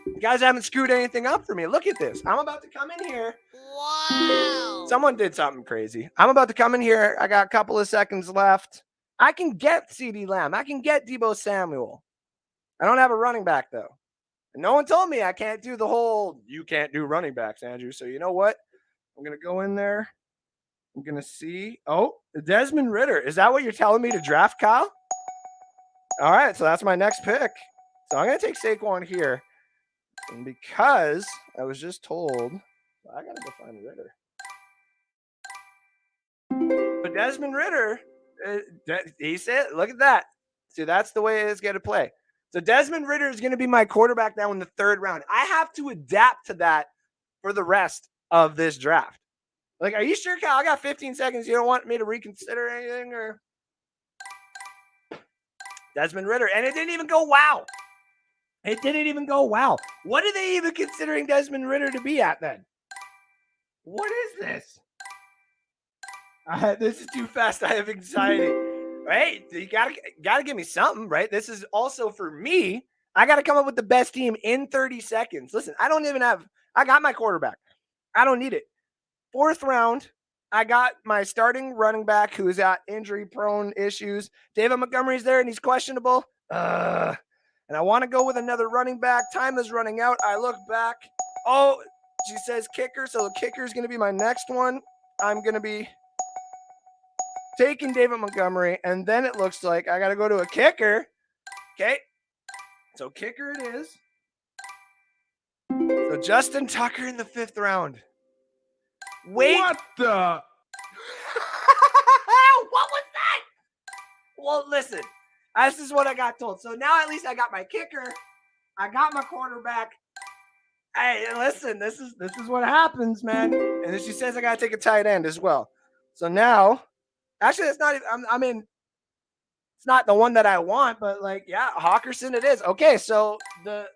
A: You guys haven't screwed anything up for me. Look at this. I'm about to come in here.
B: Wow.
A: Someone did something crazy. I'm about to come in here. I got a couple of seconds left. I can get CeeDee Lamb. I can get Deebo Samuel. I don't have a running back, though. And no one told me I can't do the whole, you can't do running backs, Andrew. So you know what? I'm going to go in there. I'm going to see. Oh, Desmond Ridder. Is that what you're telling me to draft, Kyle? All right, so that's my next pick. So I'm going to take Saquon here. And because I was just told, I got to go find Ridder. But Desmond Ridder, he said, look at that. See, that's the way it's going to play. So Desmond Ridder is going to be my quarterback now in the 3rd round. I have to adapt to that for the rest of this draft. Like, are you sure, Cal? I got 15 seconds. You don't want me to reconsider anything? Or Desmond Ridder. And it didn't even go wow. It didn't even go wow. What are they even considering Desmond Ridder to be at then? What is this? This is too fast. I have anxiety. Right? You gotta give me something, right? This is also for me. I gotta come up with the best team in 30 seconds. Listen, I got my quarterback. I don't need it. 4th round, I got my starting running back who's got injury-prone issues. David Montgomery's there and he's questionable. And I want to go with another running back. Time is running out. I look back. Oh, she says kicker, so the kicker is going to be my next one. I'm going to be taking David Montgomery, and then it looks like I got to go to a kicker. Okay, so kicker it is. So Justin Tucker in the 5th round. Wait.
C: What the?
A: What was that? Well, listen. This is what I got told. So now at least I got my kicker. I got my quarterback. Hey, listen, this is what happens, man. And then she says I gotta take a tight end as well. So now, actually, it's not even. I mean, it's not the one that I want, but like, yeah, Hawkerson it is. Okay, so the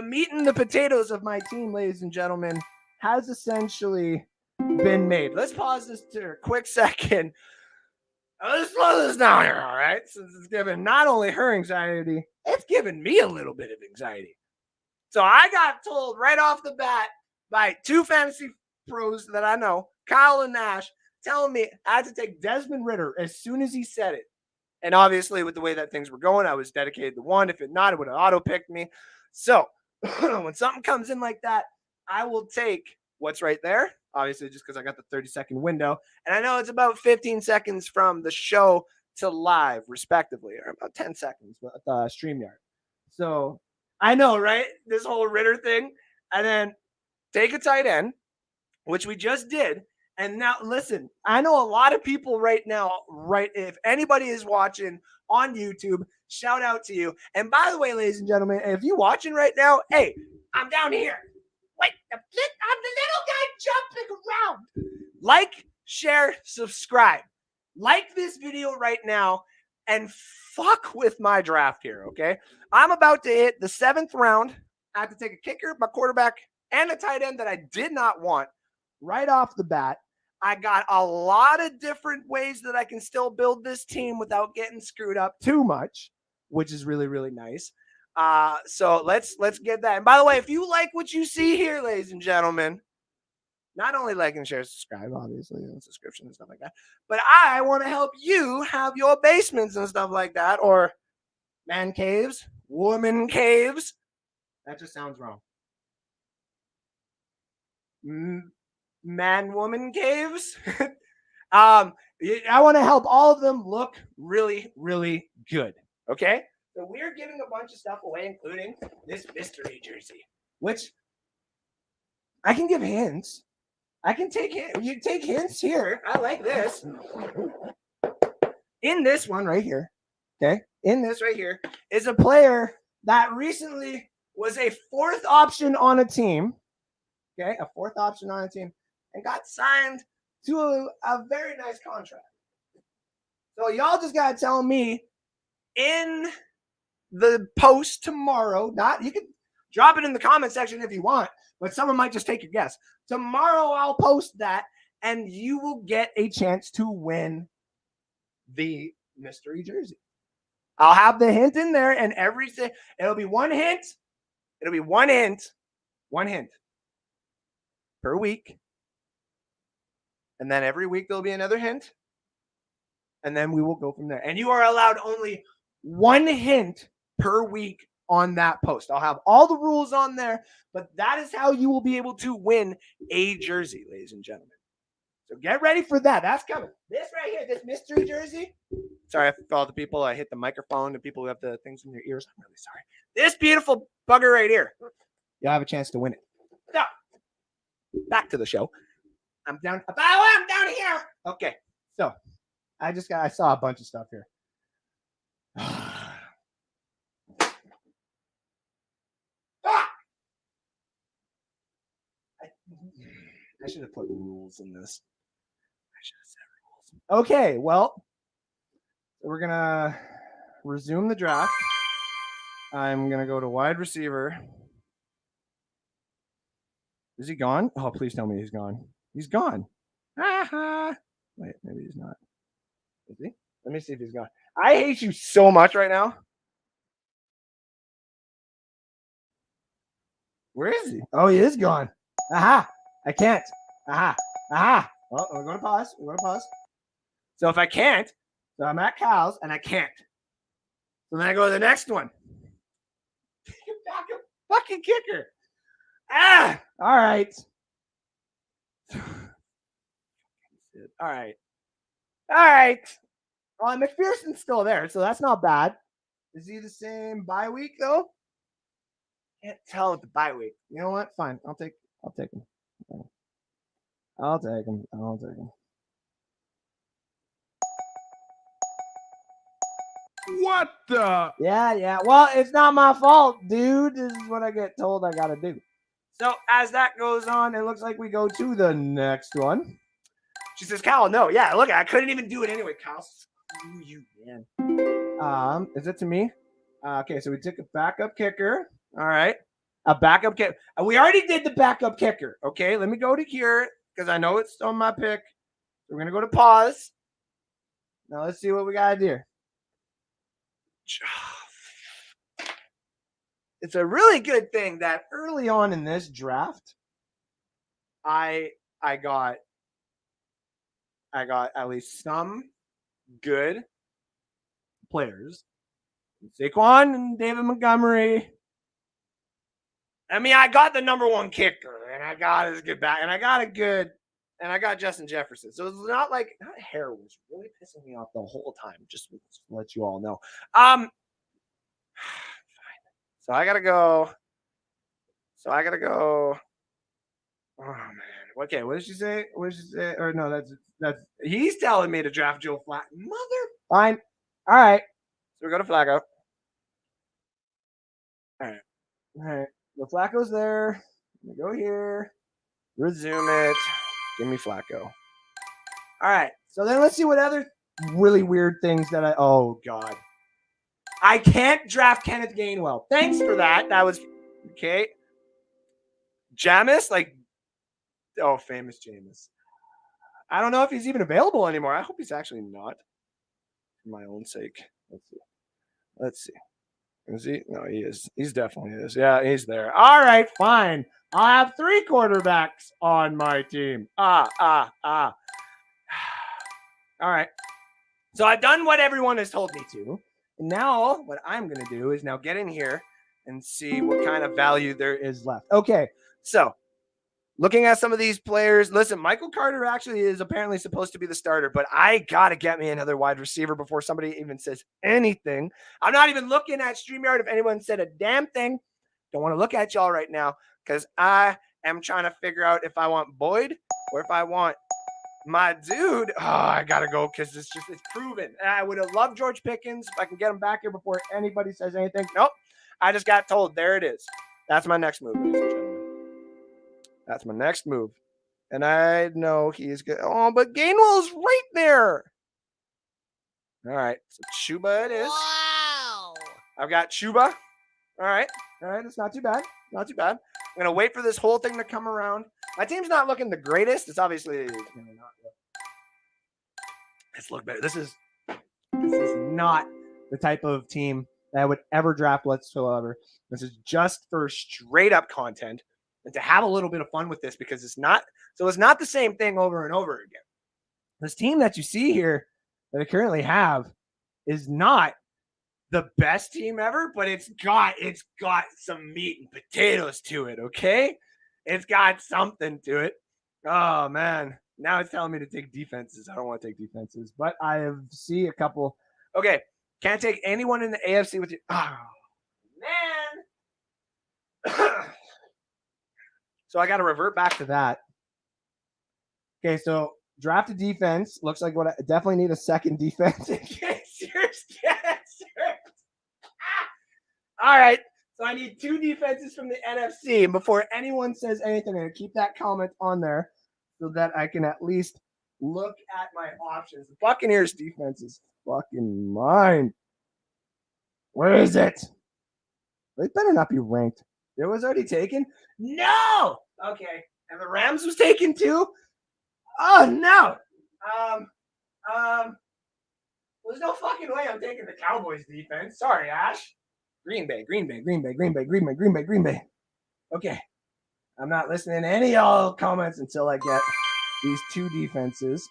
A: meat and the potatoes of my team, ladies and gentlemen, has essentially been made. Let's pause this for a quick second. Let's slow this down here, all right? Since it's giving not only her anxiety, it's giving me a little bit of anxiety. So I got told right off the bat by two fantasy pros that I know, Kyle and Nash, telling me I had to take Desmond Ridder as soon as he said it. And obviously, with the way that things were going, I was dedicated to one. If it not, it would have auto-picked me. So when something comes in like that, I will take what's right there, obviously, just because I got the 30-second window. And I know it's about 15 seconds from the show to live, respectively, or about 10 seconds with StreamYard. So I know, right? This whole Ridder thing. And then take a tight end, which we just did. And now, listen, I know a lot of people right now, right? If anybody is watching on YouTube, shout out to you. And by the way, ladies and gentlemen, if you're watching right now, hey, I'm down here. Wait, I'm the little guy jumping around. Like, share, subscribe. Like this video right now and fuck with my draft here, okay? I'm about to hit the 7th round. I have to take a kicker, my quarterback, and a tight end that I did not want right off the bat. I got a lot of different ways that I can still build this team without getting screwed up too much, which is really, really nice. So let's get that. And by the way, if you like what you see here, ladies and gentlemen, not only like and share, subscribe, obviously, and subscription and stuff like that, but I want to help you have your basements and stuff like that, or man caves, woman caves. That just sounds wrong. Man-woman caves. I want to help all of them look really, really good. Okay? So we're giving a bunch of stuff away, including this mystery jersey, which I can give hints. I can take hints. You take hints here. I like this. In this one right here, okay? In this right here is a player that recently was a 4th option on a team. Okay? A 4th option on a team. And got signed to a very nice contract. So y'all just gotta tell me in the post tomorrow. You can drop it in the comment section if you want, but someone might just take your guess. Tomorrow I'll post that, and you will get a chance to win the mystery jersey. I'll have the hint in there, and everything. It'll be one hint. It'll be one hint per week. And then every week there'll be another hint. And then we will go from there. And you are allowed only one hint per week on that post. I'll have all the rules on there, but that is how you will be able to win a jersey, ladies and gentlemen. So get ready for that. That's coming. This right here, this mystery jersey. Sorry for all the people. I hit the microphone and people who have the things in their ears. I'm really sorry. This beautiful bugger right here. You'll have a chance to win it. So, back to the show. I'm down here. Okay. So I saw a bunch of stuff here. I should have put rules in this. I should have said rules. Okay, well, we're gonna resume the draft. I'm gonna go to wide receiver. Is he gone? Oh, please tell me he's gone. He's gone. Wait, maybe he's not. Is he? Let me see if he's gone. I hate you so much right now. Where is he? Oh, he is gone. Aha! I can't. Aha! Aha! Well, we're going to pause. So if I can't, so I'm at Cal's and I can't. So then I go to the next one. Back a fucking kicker. All right. All right. Well, McPherson's still there, so that's not bad. Is he the same bye week though? Can't tell with the bye week. You know what? Fine. I'll take him. I'll take him. I'll take him.
C: What the?
A: Yeah. Well, it's not my fault, dude. This is what I get told I gotta do. So as that goes on, it looks like we go to the next one. She says, Cal, no. Yeah, look, I couldn't even do it anyway. Cal, screw you, man. Is it to me? Okay, so we took a backup kicker. All right. A backup kicker. We already did the backup kicker. Okay, let me go to here because I know it's on my pick. We're going to go to pause. Now let's see what we got here. It's a really good thing that early on in this draft, I got at least some good players. Saquon and David Montgomery. I mean, I got the number one kicker, and I got his good back, and I got Justin Jefferson. So it's not like that hair was really pissing me off the whole time. Just to let you all know. Fine. So I gotta go. Oh man. Okay, what did she say? What did she say? Or no, that's he's telling me to draft Joe Flacco. Fine. All right. So we go to Flacco. All right. The Flacco's there. We go here. Resume it. Give me Flacco. All right. So then let's see what other really weird things that oh God. I can't draft Kenneth Gainwell. Thanks for that. That was okay. Jameis, famous Jameis. I don't know if he's even available anymore. I hope he's actually not. For my own sake. Let's see. Is he? No, he is. He's definitely is. Yeah, he's there. All right, fine. I'll have 3 quarterbacks on my team. All right. So I've done what everyone has told me to. And now what I'm going to do is now get in here and see what kind of value there is left. Okay, so looking at some of these players, listen, Michael Carter actually is apparently supposed to be the starter, but I got to get me another wide receiver before somebody even says anything. I'm not even looking at StreamYard if anyone said a damn thing. Don't want to look at y'all right now because I am trying to figure out if I want Boyd or if I want my dude. Oh, I got to go because it's proven. And I would have loved George Pickens if I can get him back here before anybody says anything. Nope. I just got told. There it is. That's my next move, ladies and gentlemen. That's my next move. And I know he's good. Oh, but Gainwell's right there. All right. So Chuba it is.
B: Wow.
A: I've got Chuba. All right. It's not too bad. I'm going to wait for this whole thing to come around. My team's not looking the greatest. It's obviously not. Let's look better. This is not the type of team that I would ever draft whatsoever. This is just for straight up content. And to have a little bit of fun with this because it's not the same thing over and over again. This team that you see here that I currently have is not the best team ever, but it's got some meat and potatoes to it, okay? It's got something to it. Oh man. Now it's telling me to take defenses. I don't want to take defenses, but I see a couple. Okay. Can't take anyone in the AFC with you. Oh man. So I got to revert back to that. Okay, so draft a defense. Looks like what I definitely need a second defense in case you're scared. All right, so I need 2 defenses from the NFC. And before anyone says anything, I'm going to keep that comment on there so that I can at least look at my options. The Buccaneers defense is fucking mine. Where is it? They better not be ranked. It was already taken? No! Okay. And the Rams was taken too? Oh, no. There's no fucking way I'm taking the Cowboys defense. Sorry, Ash. Green Bay. Okay. I'm not listening to any of y'all comments until I get these 2 defenses.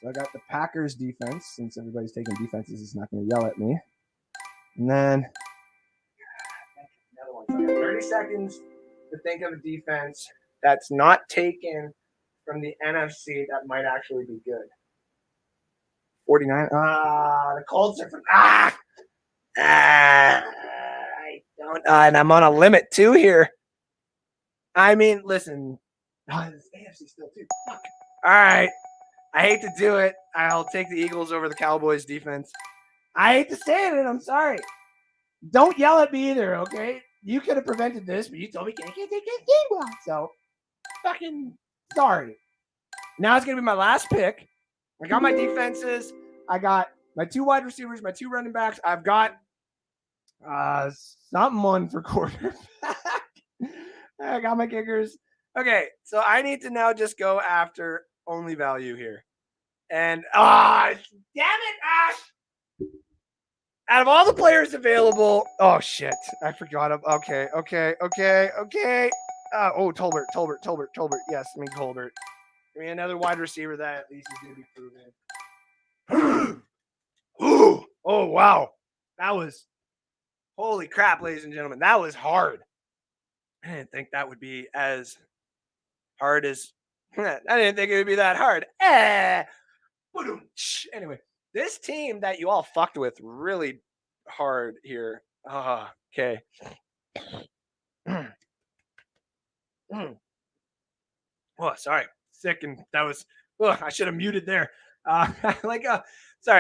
A: So I got the Packers defense. Since everybody's taking defenses, it's not going to yell at me. And then 30 seconds to think of a defense that's not taken from the NFC that might actually be good. 49. The Colts are from. I don't. And I'm on a limit too here. I mean, listen. Oh, it's AFC still too. Fuck. All right. I hate to do it. I'll take the Eagles over the Cowboys defense. I hate to say it. I'm sorry. Don't yell at me either, okay? You could have prevented this, but you told me can't take this game well. So, fucking sorry. Now it's going to be my last pick. I got my defenses. I got my 2 wide receivers, my 2 running backs. I've got something on for quarterback. I got my kickers. Okay, so I need to now just go after only value here. And, damn it, Ash! Out of all the players available, oh, shit. I forgot him. Okay. Tolbert. Yes, I mean Colbert. Give me another wide receiver that at least is going to be proven. Ooh. Oh, wow. That was, holy crap, ladies and gentlemen. That was hard. I didn't think that would be as hard as, I didn't think it would be that hard. Anyway, this team that you all fucked with really hard here. Okay. Oh, sorry. Sick, and that was, I should have muted there. Sorry,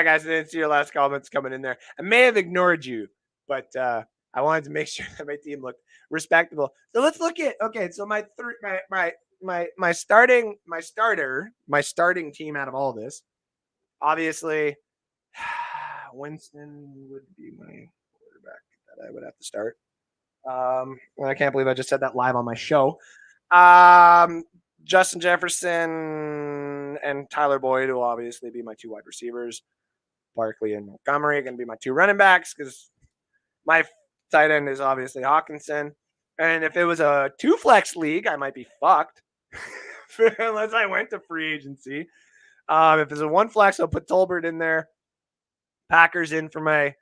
A: guys, I didn't see your last comments coming in there. I may have ignored you, but I wanted to make sure that my team looked respectable. So let's look at, okay, so my starting team out of all this, obviously, Winston would be my quarterback that I would have to start. I can't believe I just said that live on my show. Justin Jefferson and Tyler Boyd will obviously be my 2 wide receivers. Barkley and Montgomery are going to be my 2 running backs because my tight end is obviously Hawkinson. And if it was a 2 flex league, I might be fucked unless I went to free agency. If it's a 1 flex, I'll put Tolbert in there. Packers in for my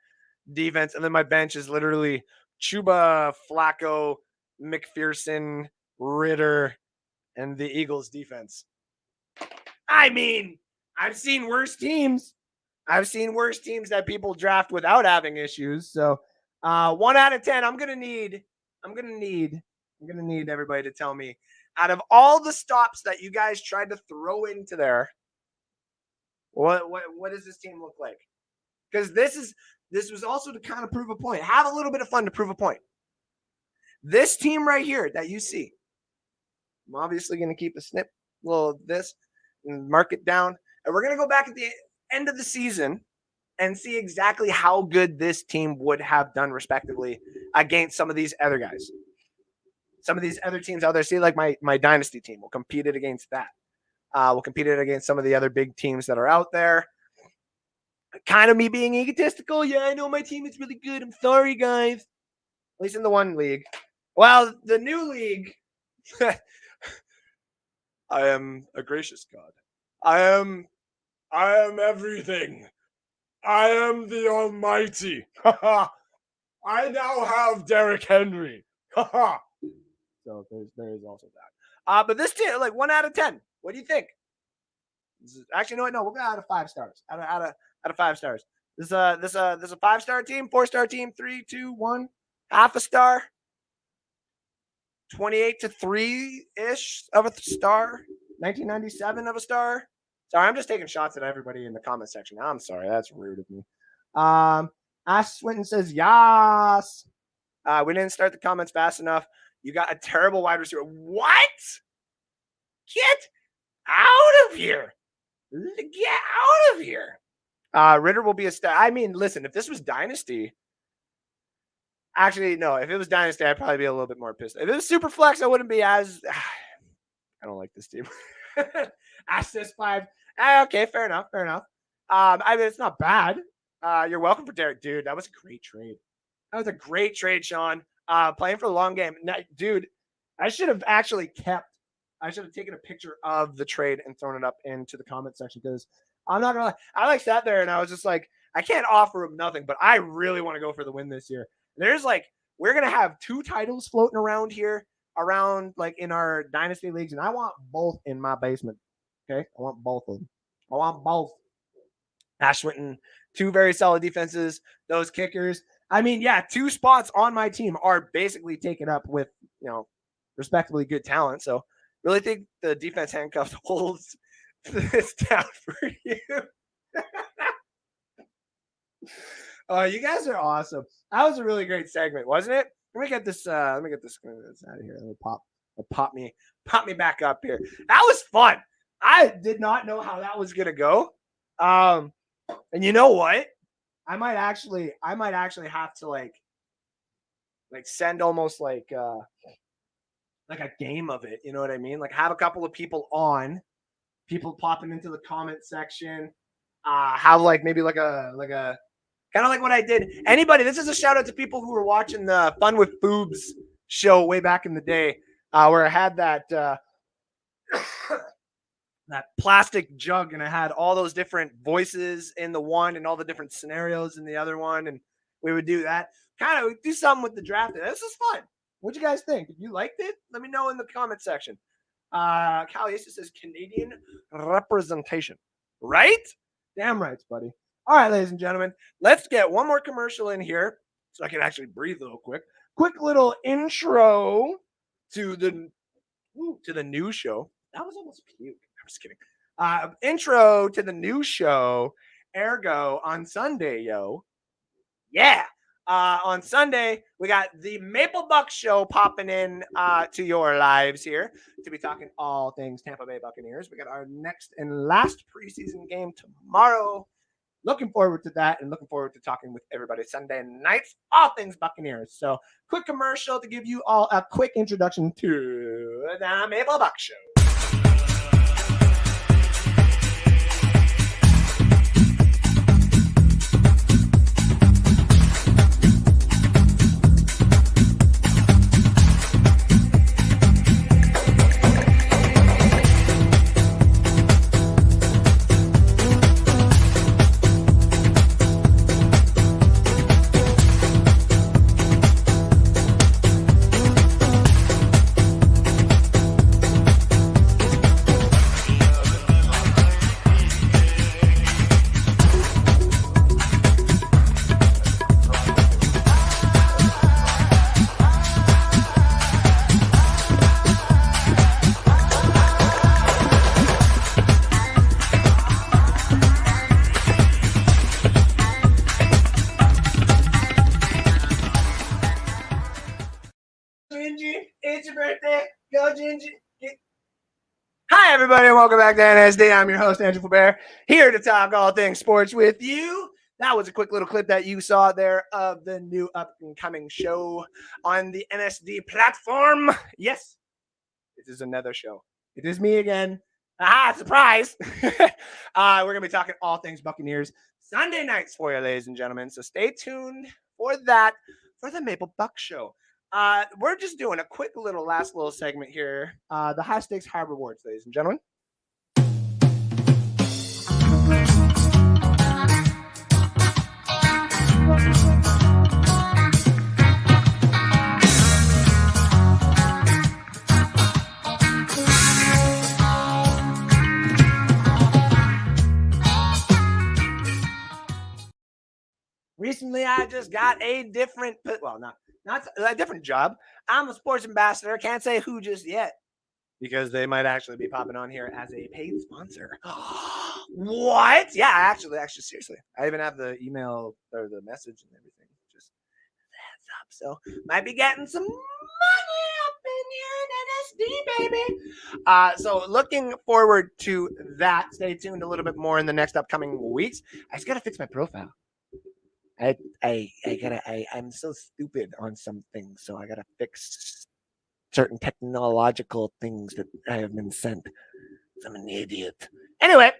A: defense. And then my bench is literally Chuba, Flacco, McPherson, Ritter, and the Eagles defense. I mean, I've seen worse teams. I've seen worse teams that people draft without having issues. So 1 out of 10, I'm gonna need everybody to tell me, out of all the stops that you guys tried to throw into there, what does this team look like? Because this was also to kind of prove a point. Have a little bit of fun to prove a point. This team right here that you see, I'm obviously going to keep a snip, little of this, and mark it down. And we're going to go back at the end of the season and see exactly how good this team would have done respectively against some of these other guys. Some of these other teams out there, see, like my Dynasty team will compete it against that. We'll compete it against some of the other big teams that are out there. Kind of me being egotistical. Yeah, I know my team is really good. I'm sorry, guys. At least in the one league. Well, the new league, I am a gracious God. I am everything. I am the Almighty. I now have Derrick Henry. So there is also that. But this team, like 1 out of 10. What do you think? Actually, no, we'll go out of 5 stars. Out of 5 stars. This is a 5-star team, 4-star team, 3, 2, 1, half a star. 28 to 3-ish of a star. 1997 of a star. Sorry, I'm just taking shots at everybody in the comment section. I'm sorry, that's rude of me. Ash Swinton says, yas. We didn't start the comments fast enough. You got a terrible wide receiver. What? Get out of here. Get out of here. Ritter will be a star. I mean, listen, if this was Dynasty, actually, no, if it was Dynasty, I'd probably be a little bit more pissed. If it was Super Flex, I wouldn't be as, I don't like this team. Ash says 5. Okay, fair enough. I mean, it's not bad. You're welcome for Derek. Dude, that was a great trade. That was a great trade, Sean. Playing for the long game. Now, dude, I should have taken a picture of the trade and thrown it up into the comment section because I'm not going to lie. I sat there and I was just like, I can't offer him nothing, but I really want to go for the win this year. We're going to have 2 titles floating around here, in our Dynasty leagues, and I want both in my basement. Okay? I want both of them. I want both. Ash Swinton, 2 very solid defenses. Those kickers. I mean, yeah, 2 spots on my team are basically taken up with, respectably good talent. So Really think the defense handcuff holds this down for you? Oh, you guys are awesome. That was a really great segment, wasn't it? Let me get this out of here. Let me pop me back up here. That was fun. I did not know how that was gonna go. And you know what? I might actually have to like send almost like a game of it. You know what I mean? Like have a couple of people popping into the comment section. Have like maybe like a kind of like what I did. Anybody, this is a shout out to people who were watching the Fun with Boobs show way back in the day, where I had that that plastic jug and I had all those different voices in the one and all the different scenarios in the other one, and we would do that. Kind of do something with the draft. This is fun. What'd you guys think? If you liked it, let me know in the comment section. Caliasa says Canadian representation. Right? Damn right, buddy. All right, ladies and gentlemen, let's get one more commercial in here so I can actually breathe a little quick. Quick little intro to the new show. That was almost puke. I'm just kidding. Intro to the new show, Ergo, on Sunday, yo. Yeah. On Sunday, we got the Maple Buck Show popping in to your lives here to be talking all things Tampa Bay Buccaneers. We got our next and last preseason game tomorrow. Looking forward to that and looking forward to talking with everybody Sunday nights, all things Buccaneers. So, quick commercial to give you all a quick introduction to the Maple Buck Show. It's your birthday. Go, Ginger. Hi, everybody, and welcome back to Dynasty. I'm your host, Andrew Faubert, here to talk all things sports with you. That was a quick little clip that you saw there of the new up-and-coming show on the NSD platform. Yes, this is another show. It is me again. Aha, surprise. We're going to be talking all things Buccaneers Sunday nights for you, ladies and gentlemen. So stay tuned for that, for the Maple Buck Show. We're just doing a quick last little segment here. The high stakes high rewards, ladies and gentlemen. Recently, I just got a different, not a different job. I'm a sports ambassador. Can't say who just yet because they might actually be popping on here as a paid sponsor. What? Yeah, actually, seriously. I even have the email or the message and everything. Just heads up. So might be getting some money up in here in NSD, baby. So looking forward to that. Stay tuned a little bit more in the next upcoming weeks. I just gotta fix my profile. I'm so stupid on some things, so I gotta fix certain technological things that I have been sent. I'm an idiot. Anyway,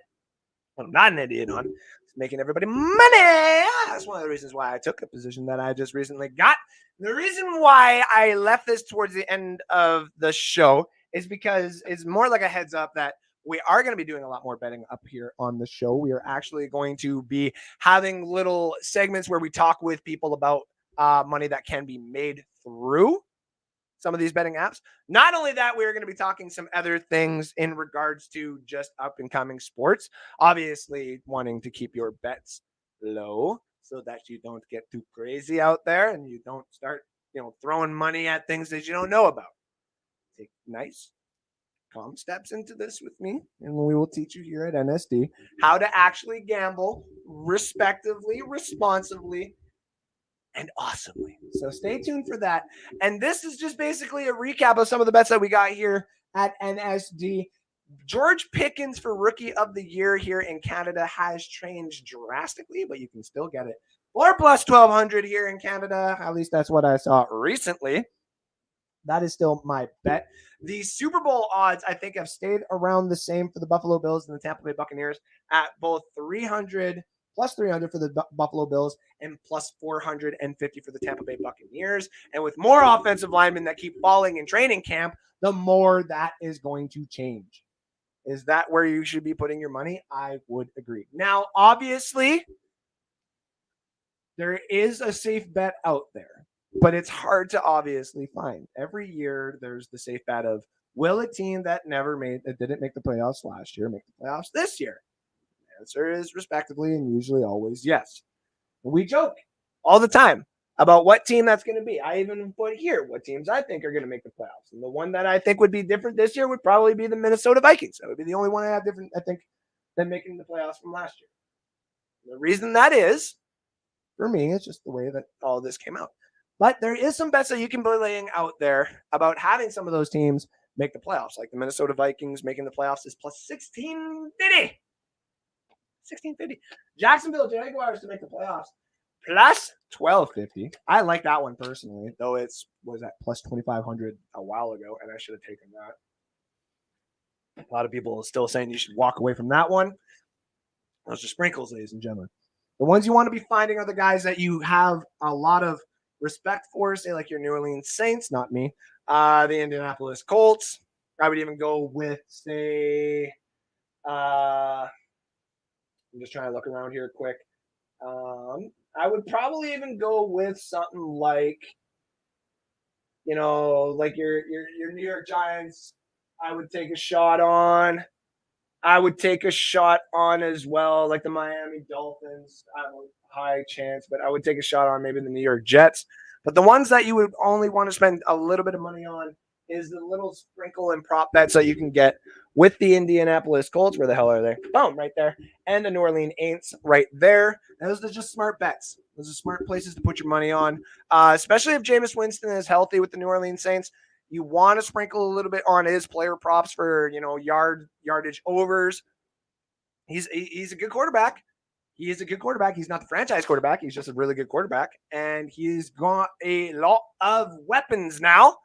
A: what I'm not an idiot on is making everybody money. That's one of the reasons why I took a position that I just recently got. The reason why I left this towards the end of the show is because it's more like a heads up that we are going to be doing a lot more betting up here on the show. We are actually going to be having little segments where we talk with people about money that can be made through some of these betting apps. Not only that, we're going to be talking some other things in regards to just up and coming sports. Obviously, wanting to keep your bets low so that you don't get too crazy out there and you don't start, throwing money at things that you don't know about. Nice. come steps into this with me, and we will teach you here at NSD how to actually gamble respectively, responsibly, and awesomely. So stay tuned for that. And this is just basically a recap of some of the bets that we got here at NSD. George Pickens for Rookie of the Year here in Canada has changed drastically, but you can still get it for plus 1,200 here in Canada. At least that's what I saw recently. That is still my bet. The Super Bowl odds, I think, have stayed around the same for the Buffalo Bills and the Tampa Bay Buccaneers at both 300, plus 300 for the Buffalo Bills and plus 450 for the Tampa Bay Buccaneers. And with more offensive linemen that keep falling in training camp, the more that is going to change. Is that where you should be putting your money? I would agree. Now, obviously, there is a safe bet out there, but it's hard to obviously find. Every year, there's the safe bet of, will a team that didn't make the playoffs last year make the playoffs this year? The answer is respectively and usually always yes. We joke all the time about what team that's going to be. I even put here what teams I think are going to make the playoffs. And the one that I think would be different this year would probably be the Minnesota Vikings. That would be the only one I have different, I think, than making the playoffs from last year. The reason that is, for me, it's just the way that all of this came out. But there is some bets that you can be laying out there about having some of those teams make the playoffs, like the Minnesota Vikings making the playoffs is plus 1650. 1650. Jacksonville Jaguars to make the playoffs plus 1250. I like that one personally, though was at plus 2500 a while ago, and I should have taken that. A lot of people are still saying you should walk away from that one. Those are sprinkles, ladies and gentlemen. The ones you want to be finding are the guys that you have a lot of respect for, say like your New Orleans Saints, not me, the Indianapolis Colts. I would even go with, say, I'm just trying to look around here quick. I would probably even go with something like, like your New York Giants. I would take a shot on. I would take a shot on as well, like the Miami Dolphins. I have a high chance, but I would take a shot on maybe the New York Jets. But the ones that you would only want to spend a little bit of money on is the little sprinkle and prop bets that you can get with the Indianapolis Colts. Where the hell are they? Boom, right there. And the New Orleans Saints right there. Those are just smart bets. Those are smart places to put your money on, especially if Jameis Winston is healthy with the New Orleans Saints. You want to sprinkle a little bit on his player props for, yardage overs. He's a good quarterback. He is a good quarterback. He's not the franchise quarterback. He's just a really good quarterback. And he's got a lot of weapons now.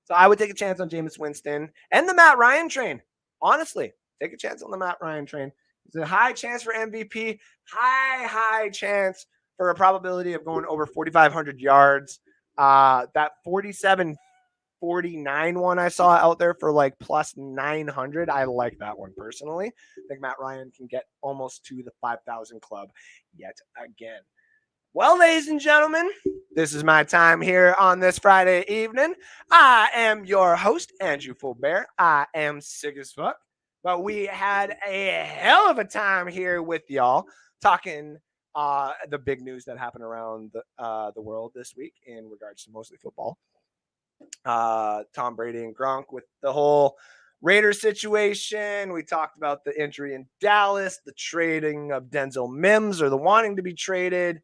A: So I would take a chance on Jameis Winston and the Matt Ryan train. Honestly, take a chance on the Matt Ryan train. It's a high chance for MVP. High chance for a probability of going over 4,500 yards. That 47-49 one I saw out there for like plus 900. I like that one personally. I think Matt Ryan can get almost to the 5,000 club yet again. Well, ladies and gentlemen, this is my time here on this Friday evening. I am your host, Andrew Fulbert. I am sick as fuck, but we had a hell of a time here with y'all talking the big news that happened around the world this week in regards to mostly football. Tom Brady and Gronk with the whole Raiders situation. We talked about the injury in Dallas, the trading of Denzel Mims or the wanting to be traded,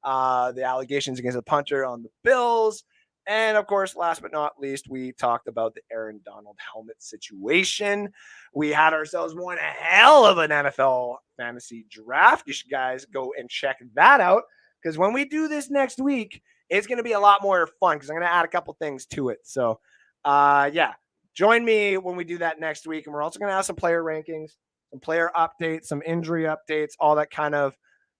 A: the allegations against the punter on the Bills. And of course, last but not least, we talked about the Aaron Donald helmet situation. We had ourselves one hell of an NFL fantasy draft. You should guys go and check that out, because when we do this next week, it's going to be a lot more fun because I'm going to add a couple things to it. So, join me when we do that next week. And we're also going to have some player rankings, some player updates, some injury updates, all that kind of,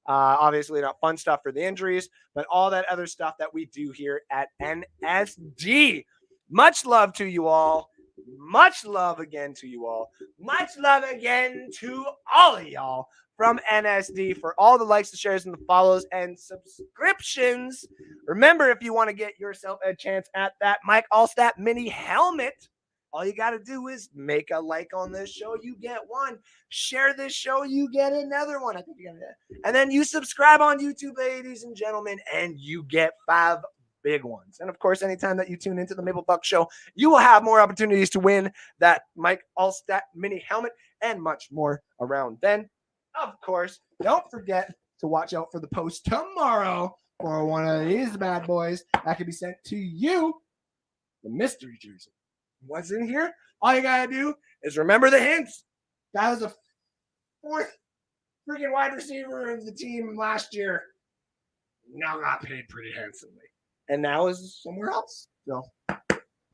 A: obviously not fun stuff for the injuries, but all that other stuff that we do here at NSD. Much love to you all. Much love again to you all. Much love again to all of y'all from NSD for all the likes, the shares, and the follows and subscriptions. Remember, if you want to get yourself a chance at that Mike Allstat mini helmet, all you got to do is make a like on this show. You get one. Share this show. You get another one. I think you got that. And then you subscribe on YouTube, ladies and gentlemen, and you get $5 big ones. And of course, anytime that you tune into the Maple Buck Show, you will have more opportunities to win that Mike Allstat mini helmet and much more around then. Of course, don't forget to watch out for the post tomorrow for one of these bad boys that can be sent to you, the mystery jersey. What's in here? All you gotta do is remember the hints. That was a fourth freaking wide receiver of the team last year. Now got paid pretty handsomely. And now is somewhere else. So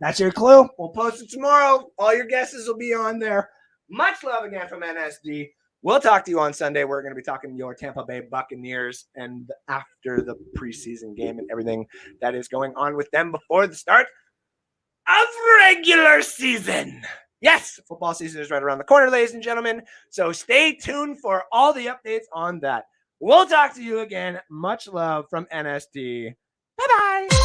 A: that's your clue. We'll post it tomorrow. All your guesses will be on there. Much love again from NSD. We'll talk to you on Sunday. We're going to be talking your Tampa Bay Buccaneers and after the preseason game and everything that is going on with them before the start of regular season. Yes, football season is right around the corner, ladies and gentlemen. So stay tuned for all the updates on that. We'll talk to you again. Much love from NSD. Bye-bye.